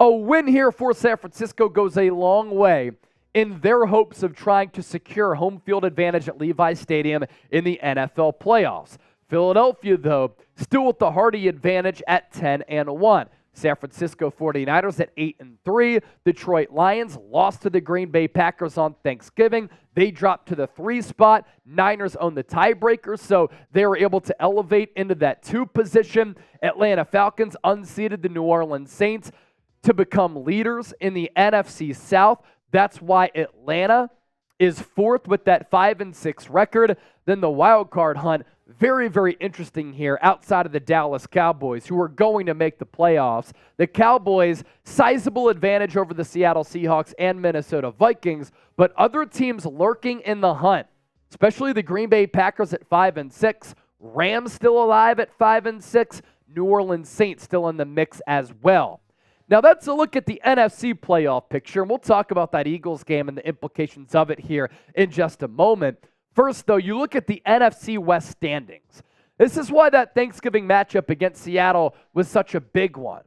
A win here for San Francisco goes a long way in their hopes of trying to secure home field advantage at Levi Stadium in the NFL playoffs. Philadelphia, though, still with the hearty advantage at 10-1. San Francisco 49ers at 8-3. Detroit Lions lost to the Green Bay Packers on Thanksgiving. They dropped to the 3 spot. Niners own the tiebreaker, so they were able to elevate into that 2 position. Atlanta Falcons unseated the New Orleans Saints to become leaders in the NFC South. That's why Atlanta is 4th with that 5-6 record. Then the wild card hunt, very, very interesting here outside of the Dallas Cowboys, who are going to make the playoffs. The Cowboys, sizable advantage over the Seattle Seahawks and Minnesota Vikings, but other teams lurking in the hunt, especially the Green Bay Packers at 5-6, Rams still alive at 5-6, New Orleans Saints still in the mix as well. Now, that's a look at the NFC playoff picture, and we'll talk about that Eagles game and the implications of it here in just a moment. First, though, you look at the NFC West standings. This is why that Thanksgiving matchup against Seattle was such a big one.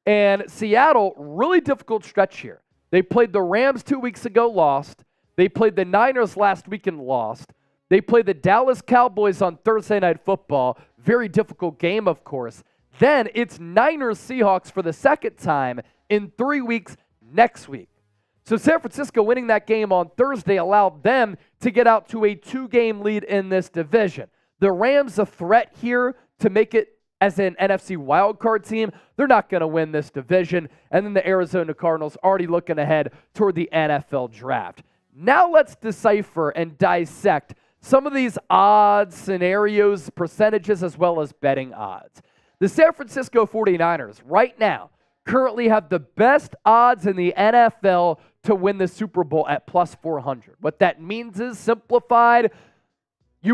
And Seattle, really difficult stretch here. They played the Rams 2 weeks ago, lost. They played the Niners last weekend, lost. They played the Dallas Cowboys on Thursday Night Football. Very difficult game, of course. Then it's Niners-Seahawks for the second time in 3 weeks next week. So San Francisco winning that game on Thursday allowed them to get out to a 2-game lead in this division. The Rams a threat here to make it as an NFC wildcard team. They're not going to win this division. And then the Arizona Cardinals already looking ahead toward the NFL draft. Now let's decipher and dissect some of these odds, scenarios, percentages, as well as betting odds. The San Francisco 49ers right now currently have the best odds in the NFL to win the Super Bowl at plus 400. What that means is, simplified, you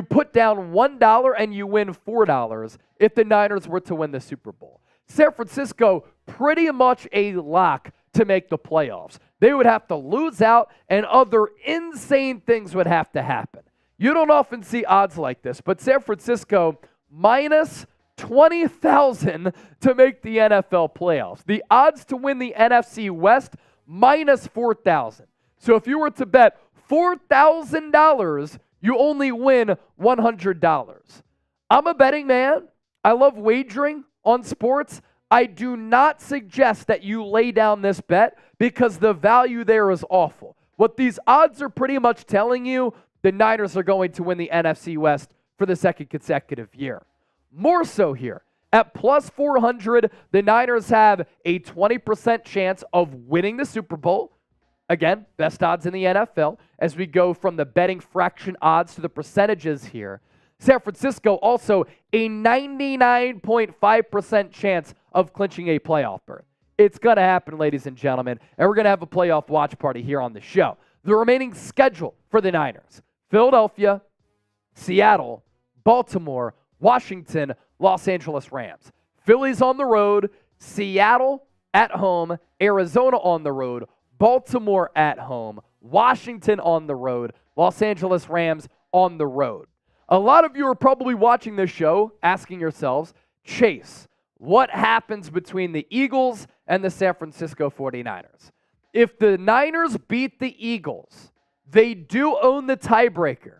put down $1 and you win $4 if the Niners were to win the Super Bowl. San Francisco, pretty much a lock to make the playoffs. They would have to lose out and other insane things would have to happen. You don't often see odds like this, but San Francisco minus 20,000 to make the NFL playoffs. The odds to win the NFC West, minus 4,000. So if you were to bet $4,000, you only win $100. I'm a betting man. I love wagering on sports. I do not suggest that you lay down this bet because the value there is awful. What these odds are pretty much telling you, the Niners are going to win the NFC West for the second consecutive year. More so here. At plus 400, the Niners have a 20% chance of winning the Super Bowl. Again, best odds in the NFL as we go from the betting fraction odds to the percentages here. San Francisco also a 99.5% chance of clinching a playoff berth. It's going to happen, ladies and gentlemen, and we're going to have a playoff watch party here on the show. The remaining schedule for the Niners: Philadelphia, Seattle, Baltimore, Washington, Los Angeles Rams. Philly's on the road, Seattle at home, Arizona on the road, Baltimore at home, Washington on the road, Los Angeles Rams on the road. A lot of you are probably watching this show asking yourselves, Chase, what happens between the Eagles and the San Francisco 49ers? If the Niners beat the Eagles, they do own the tiebreaker,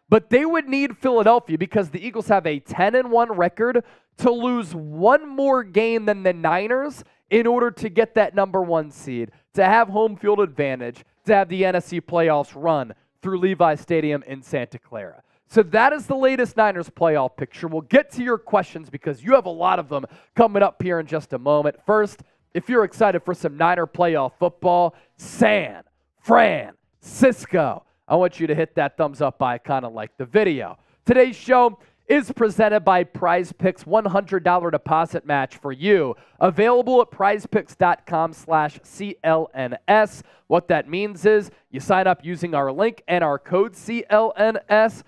but they would need Philadelphia because the Eagles have a 10-1 record to lose one more game than the Niners in order to get that number one seed, to have home field advantage, to have the NFC playoffs run through Levi Stadium in Santa Clara. So that is the latest Niners playoff picture. We'll get to your questions because you have a lot of them coming up here in just a moment. First, if you're excited for some Niner playoff football, San Francisco, I want you to hit that thumbs up icon and like the video. Today's show is presented by Prize Picks, $100 deposit match for you. Available at prizepicks.com/CLNS. What that means is you sign up using our link and our code CLNS.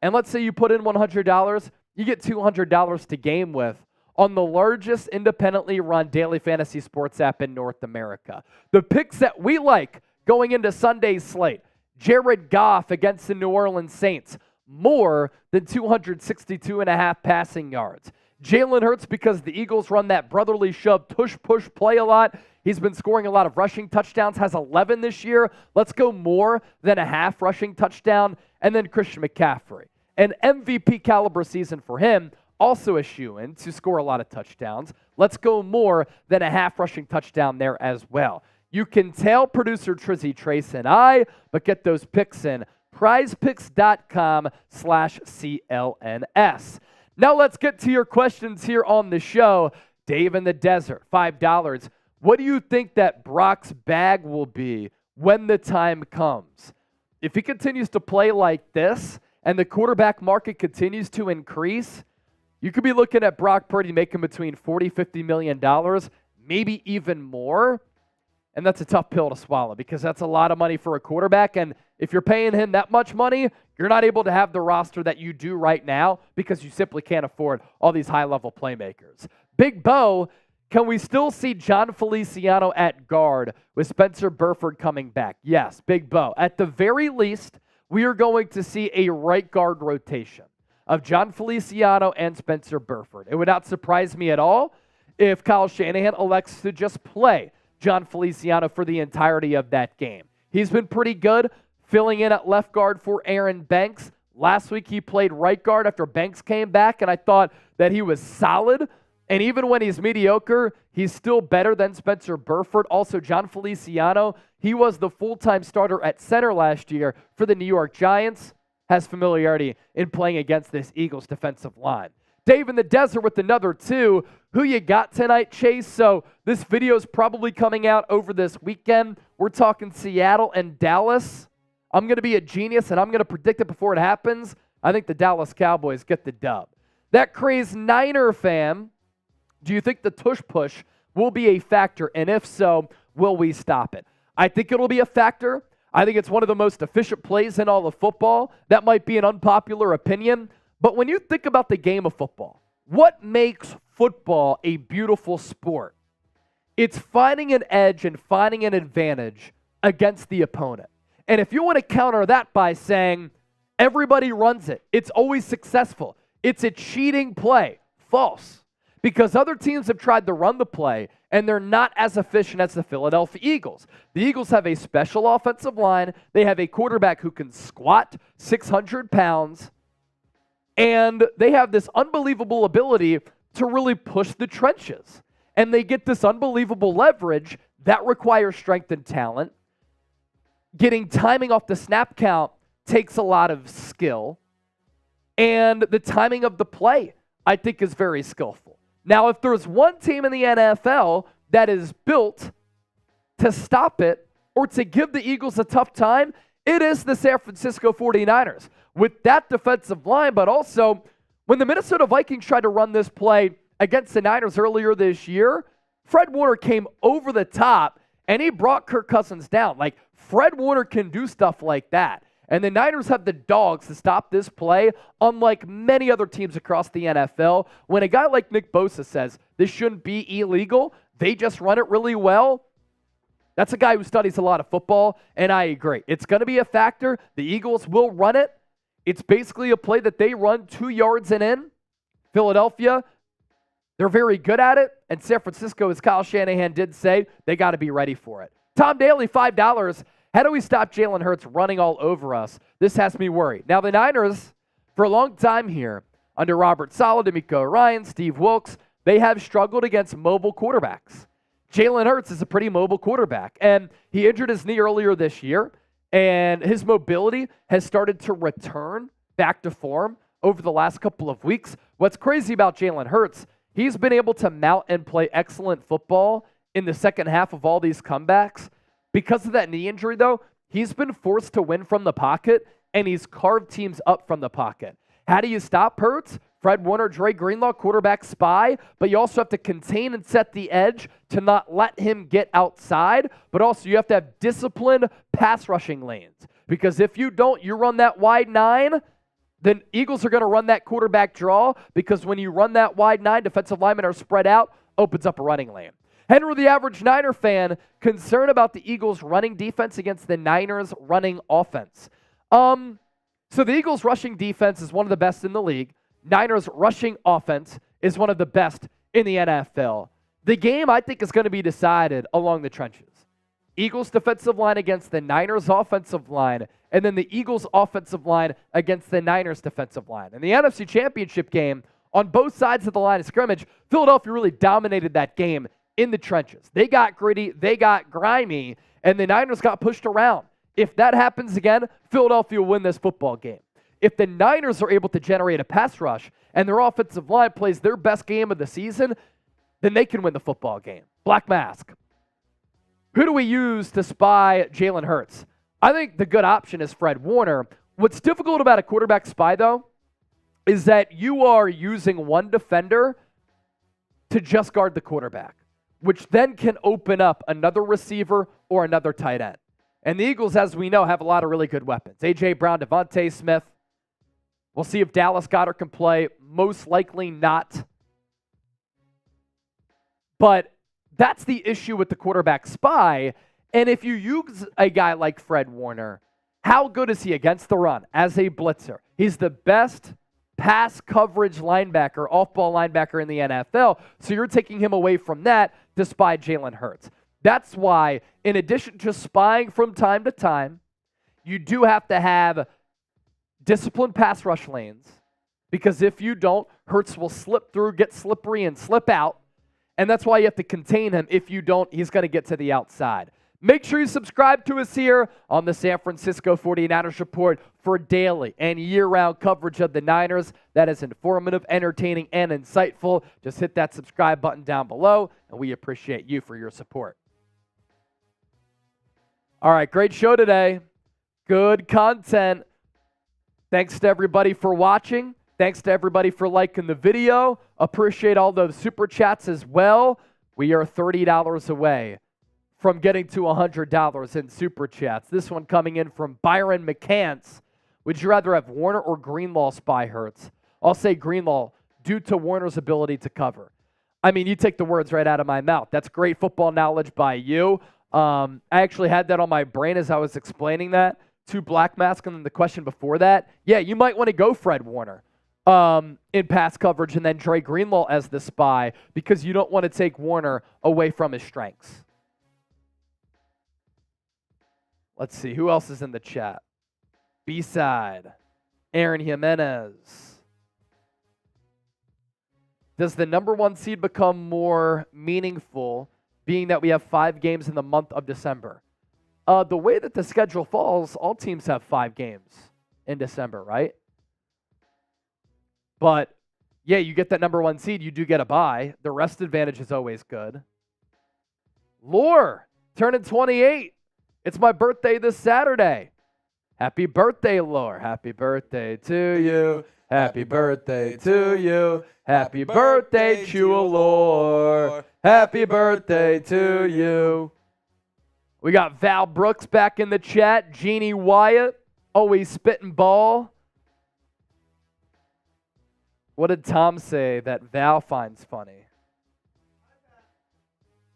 And let's say you put in $100, you get $200 to game with on the largest independently run daily fantasy sports app in North America. The picks that we like going into Sunday's slate: Jared Goff against the New Orleans Saints, more than 262.5 passing yards. Jalen Hurts, because the Eagles run that brotherly shove, push play a lot. He's been scoring a lot of rushing touchdowns, has 11 this year. Let's go more than a half rushing touchdown. And then Christian McCaffrey, an MVP caliber season for him, also a shoo-in to score a lot of touchdowns. Let's go more than a half rushing touchdown there as well. You can tail producer Trizzy, Trace, and I, but get those picks in prizepicks.com/CLNS. Now let's get to your questions here on the show. Dave in the Desert, $5. What do you think that Brock's bag will be when the time comes? If he continues to play like this and the quarterback market continues to increase, you could be looking at Brock Purdy making between $40-50 million, maybe even more. And that's a tough pill to swallow because that's a lot of money for a quarterback. And if you're paying him that much money, you're not able to have the roster that you do right now because you simply can't afford all these high-level playmakers. Big Bo, can we still see John Feliciano at guard with Spencer Burford coming back? Yes, Big Bo. At the very least, we are going to see a right guard rotation of John Feliciano and Spencer Burford. It would not surprise me at all if Kyle Shanahan elects to just play John Feliciano for the entirety of that game. He's been pretty good filling in at left guard for Aaron Banks. Last week he played right guard after Banks came back, and I thought that he was solid. And even when he's mediocre, he's still better than Spencer Burford. Also, John Feliciano, he was the full-time starter at center last year for the New York Giants, has familiarity in playing against this Eagles defensive line. Dave in the Desert with another two. Who you got tonight, Chase? So this video is probably coming out over this weekend. We're talking Seattle and Dallas. I'm going to be a genius, and I'm going to predict it before it happens. I think the Dallas Cowboys get the dub. That crazed Niner fan, do you think the tush push will be a factor? And if so, will we stop it? I think it'll be a factor. I think it's one of the most efficient plays in all of football. That might be an unpopular opinion. But when you think about the game of football, what makes football a beautiful sport? It's finding an edge and finding an advantage against the opponent. And if you want to counter that by saying everybody runs it, it's always successful, it's a cheating play, false. Because other teams have tried to run the play, and they're not as efficient as the Philadelphia Eagles. The Eagles have a special offensive line. They have a quarterback who can squat 600 pounds, and they have this unbelievable ability to really push the trenches. and they get this unbelievable leverage that requires strength and talent. Getting timing off the snap count takes a lot of skill. And the timing of the play, I think, is very skillful. Now, if there's one team in the NFL that is built to stop it or to give the Eagles a tough time, it is the San Francisco 49ers. With that defensive line, but also when the Minnesota Vikings tried to run this play against the Niners earlier this year, Fred Warner came over the top and he brought Kirk Cousins down. Like, Fred Warner can do stuff like that. And the Niners have the dogs to stop this play, unlike many other teams across the NFL. When a guy like Nick Bosa says this shouldn't be illegal, they just run it really well. That's a guy who studies a lot of football, and I agree. It's going to be a factor. The Eagles will run it. It's basically a play that they run 2 yards and in. Philadelphia, they're very good at it. And San Francisco, as Kyle Shanahan did say, they got to be ready for it. Tom Daly, $5. How do we stop Jalen Hurts running all over us? This has me worried. Now, the Niners, for a long time here, under Robert Saleh, DeMeco Ryan, Steve Wilks, they have struggled against mobile quarterbacks. Jalen Hurts is a pretty mobile quarterback, and he injured his knee earlier this year, and his mobility has started to return back to form over the last couple of weeks. What's crazy about Jalen Hurts, he's been able to mount and play excellent football in the second half of all these comebacks. Because of that knee injury, though, he's been forced to win from the pocket, and he's carved teams up from the pocket. How do you stop Hurts? Fred Warner, Dre Greenlaw, quarterback spy, but you also have to contain and set the edge to not let him get outside, but also you have to have disciplined pass rushing lanes. Because if you don't, you run that wide 9, then Eagles are going to run that quarterback draw, because when you run that wide 9, defensive linemen are spread out, opens up a running lane. Henry, the average Niner fan, concerned about the Eagles' running defense against the Niners' running offense. So the Eagles' rushing defense is one of the best in the league. Niners' rushing offense is one of the best in the NFL. The game, I think, is going to be decided along the trenches. Eagles' defensive line against the Niners' offensive line, and then the Eagles' offensive line against the Niners' defensive line. In the NFC Championship game, on both sides of the line of scrimmage, Philadelphia really dominated that game in the trenches. They got gritty, they got grimy, and the Niners got pushed around. If that happens again, Philadelphia will win this football game. If the Niners are able to generate a pass rush and their offensive line plays their best game of the season, then they can win the football game. Black Mask. Who do we use to spy Jalen Hurts? I think the good option is Fred Warner. What's difficult about a quarterback spy, though, is that you are using one defender to just guard the quarterback, which then can open up another receiver or another tight end. And the Eagles, as we know, have a lot of really good weapons. A.J. Brown, Devontae Smith. We'll see if Dallas Goedert can play. Most likely not. But that's the issue with the quarterback spy. And if you use a guy like Fred Warner, how good is he against the run as a blitzer? He's the best pass coverage linebacker, off-ball linebacker in the NFL. So you're taking him away from that to spy Jalen Hurts. That's why, in addition to spying from time to time, you do have to have disciplined pass rush lanes, because if you don't, Hurts will slip through, get slippery, and slip out. And that's why you have to contain him. If you don't, he's going to get to the outside. Make sure you subscribe to us here on the San Francisco 49ers Report for daily and year-round coverage of the Niners that is informative, entertaining, and insightful. Just hit that subscribe button down below, and we appreciate you for your support. All right, great show today. Good content. Thanks to everybody for watching. Thanks to everybody for liking the video. Appreciate all those super chats as well. We are $30 away from getting to $100 in super chats. This one coming in from Byron McCants. Would you rather have Warner or Greenlaw spy Hurts? I'll say Greenlaw due to Warner's ability to cover. I mean, you take the words right out of my mouth. That's great football knowledge by you. I actually had that on my brain as I was explaining that to Black Mask, and then the question before that. Yeah, you might want to go Fred Warner in pass coverage and then Dre Greenlaw as the spy, because you don't want to take Warner away from his strengths. Let's see, who else is in the chat? B-side, Aaron Jimenez. Does the number 1 seed become more meaningful, being that we have 5 games in the month of December? The way that the schedule falls, all teams have 5 games in December, right? But, yeah, you get that number 1 seed, you do get a bye. The rest advantage is always good. Lore, turning 28. It's my birthday this Saturday. Happy birthday, Lore. Happy birthday to you. Happy birthday to you. Happy birthday, Chua. Happy birthday to you. We got Val Brooks back in the chat. Jeannie Wyatt, always spitting ball. What did Tom say that Val finds funny?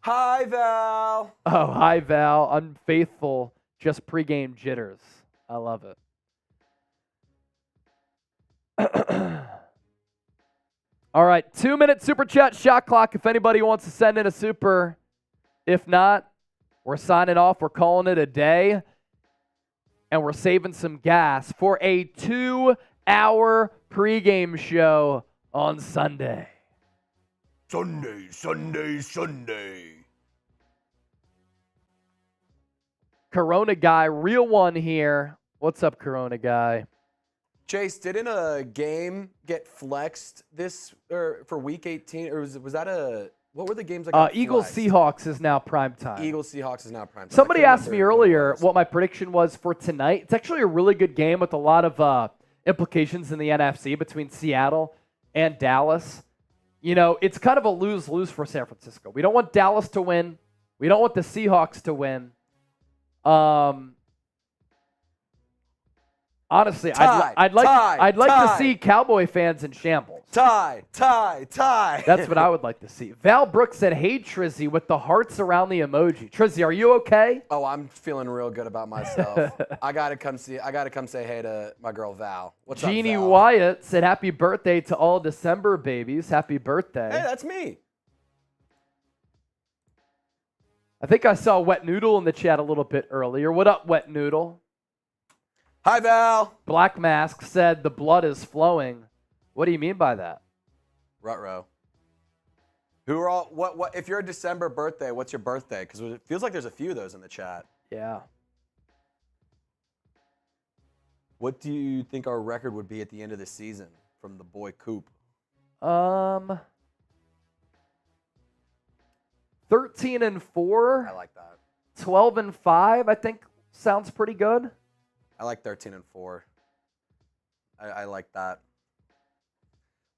Hi, Val. Oh, hi, Val. Unfaithful, just pregame jitters. I love it. All right, 2-minute super chat shot clock if anybody wants to send in a super. If not, we're signing off. We're calling it a day. And we're saving some gas for a 2-hour pregame show on Sunday. Sunday. Corona guy, real one here. What's up, Corona guy? Chase, didn't a game get flexed for week 18? Or was that what were the games that got Eagles flexed? Seahawks is now prime time. Eagles Seahawks is now prime time. Somebody asked me earlier what my prediction was for tonight. It's actually a really good game with a lot of implications in the NFC between Seattle and Dallas. You know, it's kind of a lose-lose for San Francisco. We don't want Dallas to win. We don't want the Seahawks to win. Honestly, I'd like to see Cowboy fans in shambles. Tie. That's what I would like to see. Val Brooks said, "Hey Trizzy," with the hearts around the emoji. Trizzy, are you okay? Oh, I'm feeling real good about myself. I gotta come say hey to my girl Val. What's up, Val? Jeannie Wyatt said, "Happy birthday to all December babies. Happy birthday." Hey, that's me. I think I saw Wet Noodle in the chat a little bit earlier. What up, Wet Noodle? Hi, Val. Black Mask said the blood is flowing. What do you mean by that? Ruh-roh. Who are all what if you're a December birthday, what's your birthday? Because it feels like there's a few of those in the chat. Yeah. What do you think our record would be at the end of the season from the boy Coop? 13-4. I like that. 12-5, I think sounds pretty good. I like 13-4. I like that.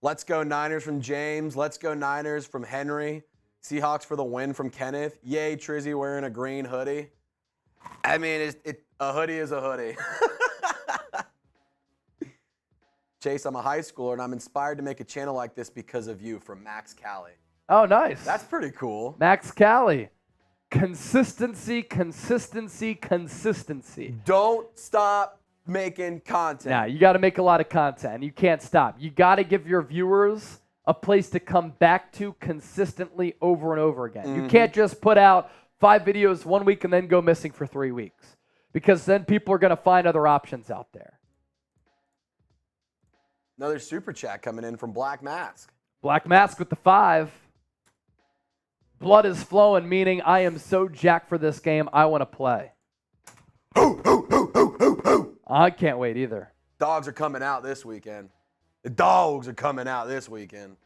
Let's go Niners from James. Let's go Niners from Henry. Seahawks for the win from Kenneth. Yay, Trizzy wearing a green hoodie. I mean, a hoodie is a hoodie. Chase, I'm a high schooler, and I'm inspired to make a channel like this because of you, from Max Cali. Oh, nice. That's pretty cool. Max Cali. Consistency. Don't stop making content. Now, you got to make a lot of content. You can't stop. You got to give your viewers a place to come back to consistently over and over again. Mm-hmm. You can't just put out 5 videos 1 week and then go missing for 3 weeks, because then people are going to find other options out there. Another super chat coming in from Black Mask. Black Mask with the 5. Blood is flowing, meaning I am so jacked for this game, I want to play. I can't wait either. Dogs are coming out this weekend. The dogs are coming out this weekend.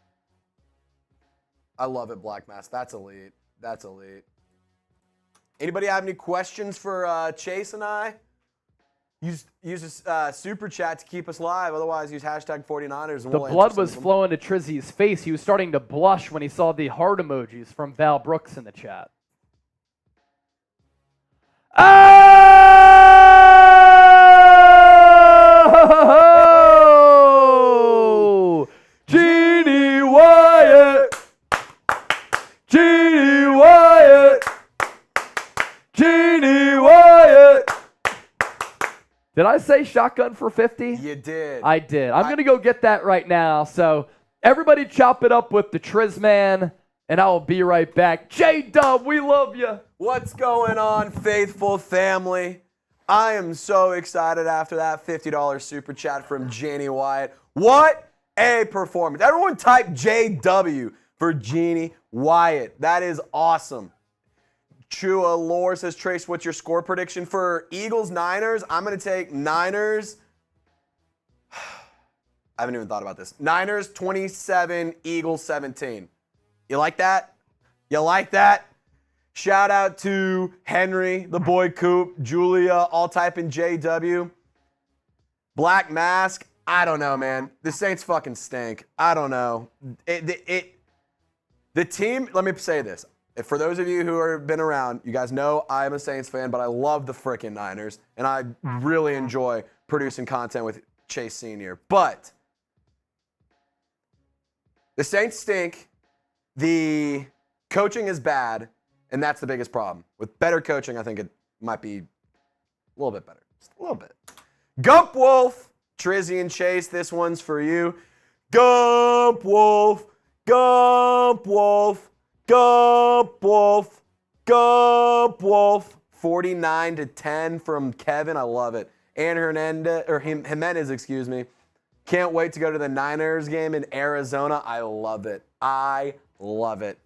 I love it, Black Mask. That's elite. That's elite. Anybody have any questions for Chase and I? Use a super chat to keep us live. Otherwise, use hashtag 49ers. And the blood was flowing to Trizzy's face. He was starting to blush when he saw the heart emojis from Val Brooks in the chat. Oh! Jeannie Wyatt! Jeannie Wyatt! Jeannie Wyatt! Did I say shotgun for 50? You did. I did. I'm going to go get that right now. So everybody chop it up with the Trizman, and I'll be right back. J-Dub, we love you. What's going on, faithful family? I am so excited after that $50 super chat from Jeannie Wyatt. What A performance. Everyone type JW for Jeannie Wyatt. That is awesome. Chua Lore says, Trace, what's your score prediction for Eagles-Niners? I'm going to take Niners. I haven't even thought about this. Niners 27, Eagles 17. You like that? You like that? Shout out to Henry, the boy Coop, Julia, all typing JW. Black Mask. I don't know, man. The Saints fucking stink. I don't know. The team, let me say this. For those of you who have been around, you guys know I'm a Saints fan, but I love the frickin' Niners, and I really enjoy producing content with Chase Sr. But the Saints stink. The coaching is bad, and that's the biggest problem. With better coaching, I think it might be a little bit better. Just a little bit. Gump Wolf. Trizzy and Chase, this one's for you. Gump Wolf, Gump Wolf, Gump Wolf, Gump Wolf. 49-10 from Kevin. I love it. And Jimenez, excuse me. Can't wait to go to the Niners game in Arizona. I love it. I love it.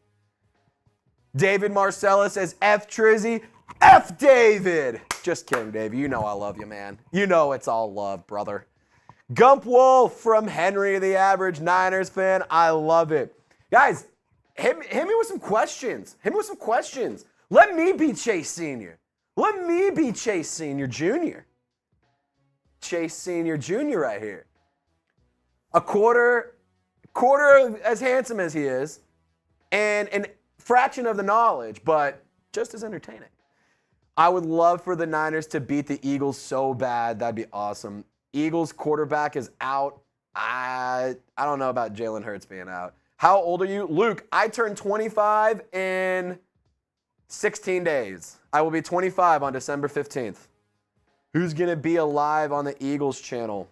David Marcella says, F Trizzy, F David. Just kidding, Dave. You know I love you, man. You know it's all love, brother. Gump Wolf from Henry, the average Niners fan. I love it. Guys, hit me with some questions. Hit me with some questions. Let me be Chase Sr. Let me be Chase Sr. Jr. Chase Sr. Jr. right here. A quarter as handsome as he is, and a fraction of the knowledge, but just as entertaining. I would love for the Niners to beat the Eagles so bad. That'd be awesome. Eagles quarterback is out. I don't know about Jalen Hurts being out. How old are you? Luke, I turned 25 in 16 days. I will be 25 on December 15th. Who's going to be alive on the Eagles channel?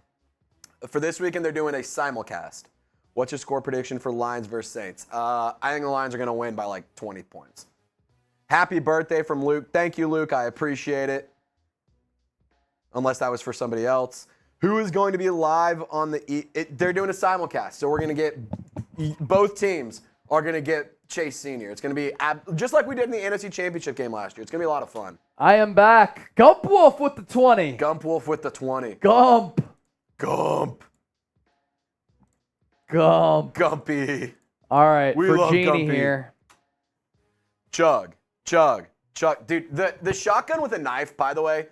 For this weekend, they're doing a simulcast. What's your score prediction for Lions versus Saints? I think the Lions are going to win by like 20 points. Happy birthday from Luke. Thank you, Luke. I appreciate it. Unless that was for somebody else. Who is going to be live on the... They're doing a simulcast, so we're going to get... Both teams are going to get Chase Sr. It's going to be just like we did in the NFC Championship game last year. It's going to be a lot of fun. I am back. Gump Wolf with the 20. Gump Wolf with the 20. Gump. Gump. Gump. Gumpy. All right, We for love Genie Gumpy. here. Chug. Chug. Chug. Dude, the shotgun with a knife, by the way,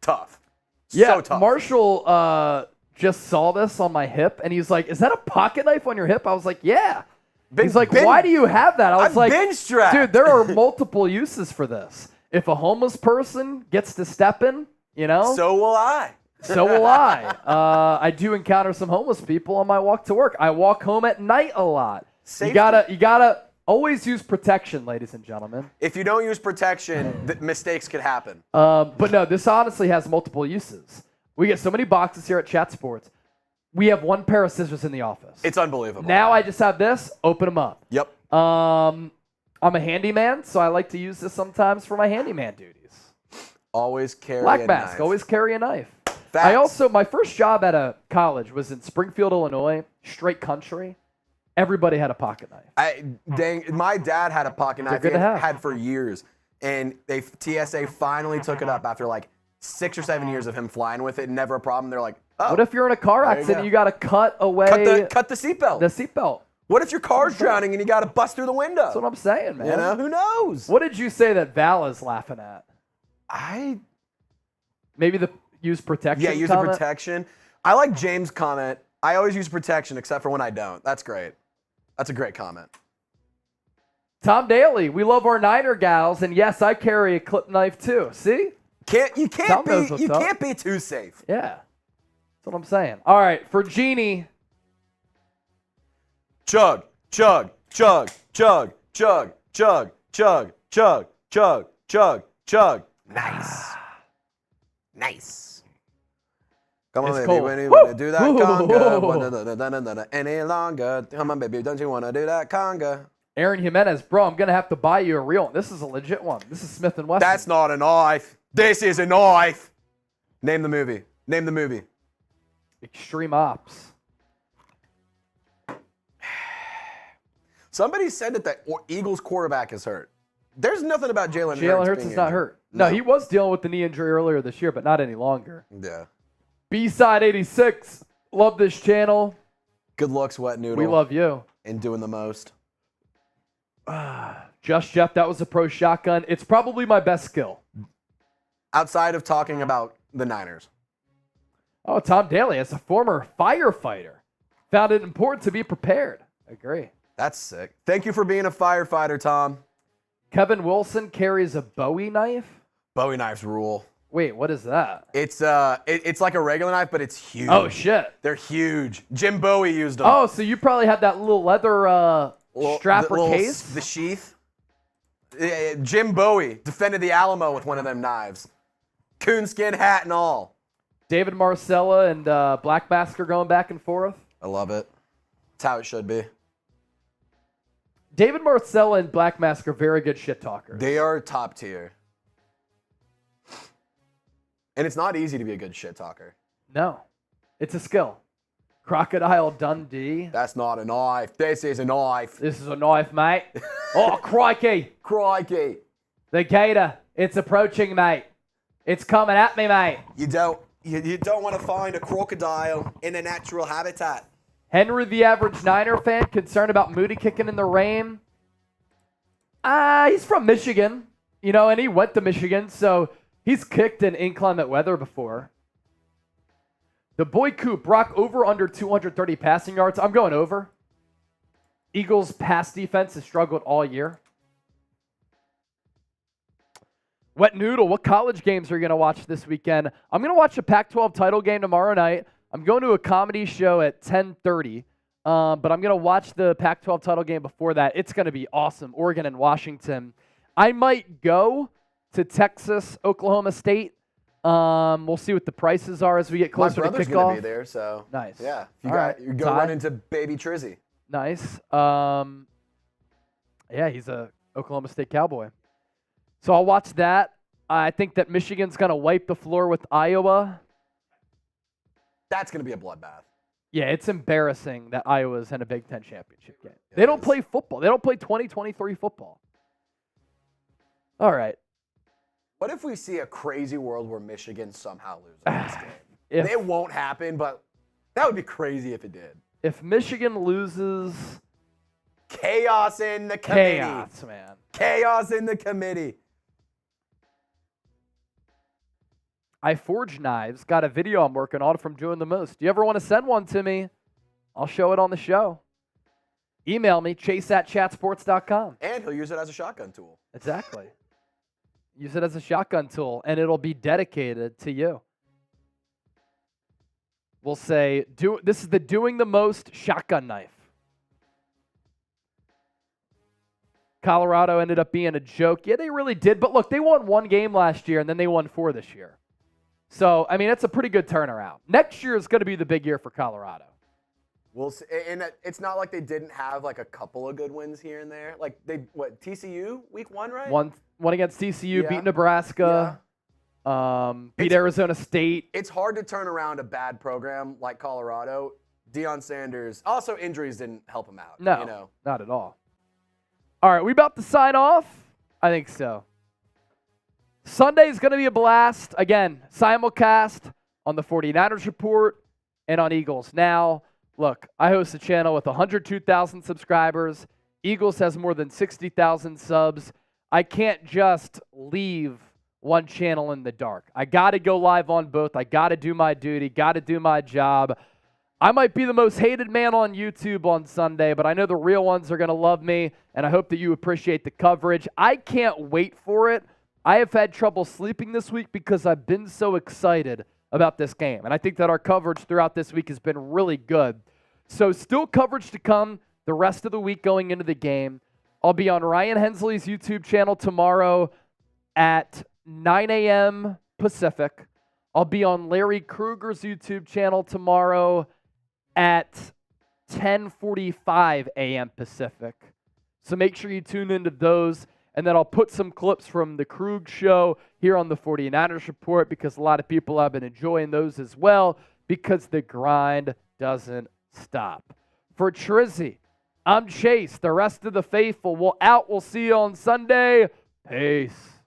tough. Yeah, So tough. Marshall just saw this on my hip, and he's like, is that a pocket knife on your hip? I was like, yeah. He's like, why do you have that? I was I've like, been strapped. dude, there are multiple uses for this. If a homeless person gets to step in, you know? So will I. So will I. I do encounter some homeless people on my walk to work. I walk home at night a lot. Safety. You gotta always use protection, ladies and gentlemen. If you don't use protection, mistakes could happen. But no, this honestly has multiple uses. We get so many boxes here at Chat Sports. We have one pair of scissors in the office. It's unbelievable. Now I just have this. Open them up. Yep. I'm a handyman, so I like to use this sometimes for my handyman duties. Always carry Black a mask. knife. Always carry a knife. Facts. My first job at a college was in Springfield, Illinois, straight country. Everybody had a pocket knife. My dad had a pocket knife. good to have. Had for years, and TSA finally took it up after like 6 or 7 years of him flying with it. Never a problem. They're like, oh, What if you're in a car There you accident? go. You got to cut away cut the seatbelt. the seatbelt. What if your car's drowning and you got to bust through the window? That's what I'm saying, man. You know, who knows? What did you say that Val is laughing at? Maybe the use protection. Yeah, use comment? the protection. I like James' comment. I always use protection except for when I don't. That's great. That's a great comment. Tom Daly, we love our Niner gals, and yes, I carry a clip knife too. See? You can't be too safe. Yeah. That's what I'm saying. All right, for Genie. Chug, chug, chug, chug, chug, chug, chug, chug, chug, chug, chug. Nice. Nice. Come on, It's baby. cold. When you Woo! want to do that Woo! conga, any longer. Come on, baby. Don't you want to do that conga? Aaron Jimenez, bro, I'm going to have to buy you a real one. This is a legit one. This is Smith & Wesson. That's not a knife. This is a knife. Name the movie. Name the movie. Extreme Ops. Somebody said that the Eagles quarterback is hurt. There's nothing about Jalen Hurts. Jalen Hurts being is not injured. hurt. No, he was dealing with the knee injury earlier this year, but not any longer. Yeah. B-Side 86. Love this channel. Good looks, Wet Noodle. We love you. And doing the most. Just Jeff, that was a pro shotgun. It's probably my best skill. Outside of talking about the Niners. Oh, Tom Daly, as a former firefighter, found it important to be prepared. Agree. That's sick. Thank you for being a firefighter, Tom. Kevin Wilson carries a Bowie knife. Bowie knives rule. Wait, what is that? It's like a regular knife, but it's huge. Oh, shit. They're huge. Jim Bowie used them. Oh, so you probably had that little leather strap or case? The sheath. Jim Bowie defended the Alamo with one of them knives. Coonskin hat and all. David Marcella and Black Masker going back and forth. I love it. That's how it should be. David Marcella and Black Mask are very good shit talkers. They are top tier. And it's not easy to be a good shit talker. No. It's a skill. Crocodile Dundee. That's not a knife. This is a knife. This is a knife, mate. Oh, crikey. Crikey. The gator. It's approaching, mate. It's coming at me, mate. You don't want to find a crocodile in a natural habitat. Henry, the average Niner fan, concerned about Moody kicking in the rain. He's from Michigan, and he went to Michigan, so he's kicked in inclement weather before. The boy Coop, Brock over under 230 passing yards. I'm going over. Eagles' pass defense has struggled all year. Wet Noodle, what college games are you going to watch this weekend? I'm going to watch the Pac-12 title game tomorrow night. I'm going to a comedy show at 10:30, but I'm going to watch the Pac-12 title game before that. It's going to be awesome, Oregon and Washington. I might go to Texas, Oklahoma State. We'll see what the prices are as we get closer to kickoff. My brother's going to be there, so. Nice. Yeah. You go Todd? run into baby Trizzy. Nice. Yeah, he's a Oklahoma State Cowboy. So I'll watch that. I think that Michigan's going to wipe the floor with Iowa. That's going to be a bloodbath. Yeah, it's embarrassing that Iowa's in a Big Ten championship game. They don't play football. They don't play 2023 football. All right. What if we see a crazy world where Michigan somehow loses this game? It won't happen, but that would be crazy if it did. If Michigan loses... Chaos in the committee. Chaos, man. Chaos in the committee. I forge knives. Got a video I'm working on from doing the most. Do you ever want to send one to me? I'll show it on the show. Email me, chase@chatsports.com. And he'll use it as a shotgun tool. Exactly. Use it as a shotgun tool, and it'll be dedicated to you. We'll say, this is the doing the most shotgun knife. Colorado ended up being a joke. Yeah, they really did. But look, they won one game last year, and then they won 4 this year. So, I mean, that's a pretty good turnaround. Next year is going to be the big year for Colorado. We'll see. And it's not like they didn't have like a couple of good wins here and there. Like TCU week 1, right? One against TCU, beat Nebraska, beat Arizona State. It's hard to turn around a bad program like Colorado. Deion Sanders. Also, injuries didn't help him out. No, not at all. All right, we about to sign off? I think so. Sunday is going to be a blast. Again, simulcast on the 49ers Report and on Eagles Now. Look, I host a channel with 102,000 subscribers. Eagles has more than 60,000 subs. I can't just leave one channel in the dark. I got to go live on both. I got to do my duty, got to do my job. I might be the most hated man on YouTube on Sunday, but I know the real ones are going to love me, and I hope that you appreciate the coverage. I can't wait for it. I have had trouble sleeping this week because I've been so excited about this game, and I think that our coverage throughout this week has been really good. So still coverage to come the rest of the week going into the game. I'll be on Ryan Hensley's YouTube channel tomorrow at 9 a.m. Pacific. I'll be on Larry Krueger's YouTube channel tomorrow at 10:45 a.m. Pacific. So make sure you tune into those. And then I'll put some clips from the Krug show here on the 49ers Report because a lot of people have been enjoying those as well because the grind doesn't stop. For Trizzy, I'm Chase. The rest of the faithful will out. We'll see you on Sunday. Peace.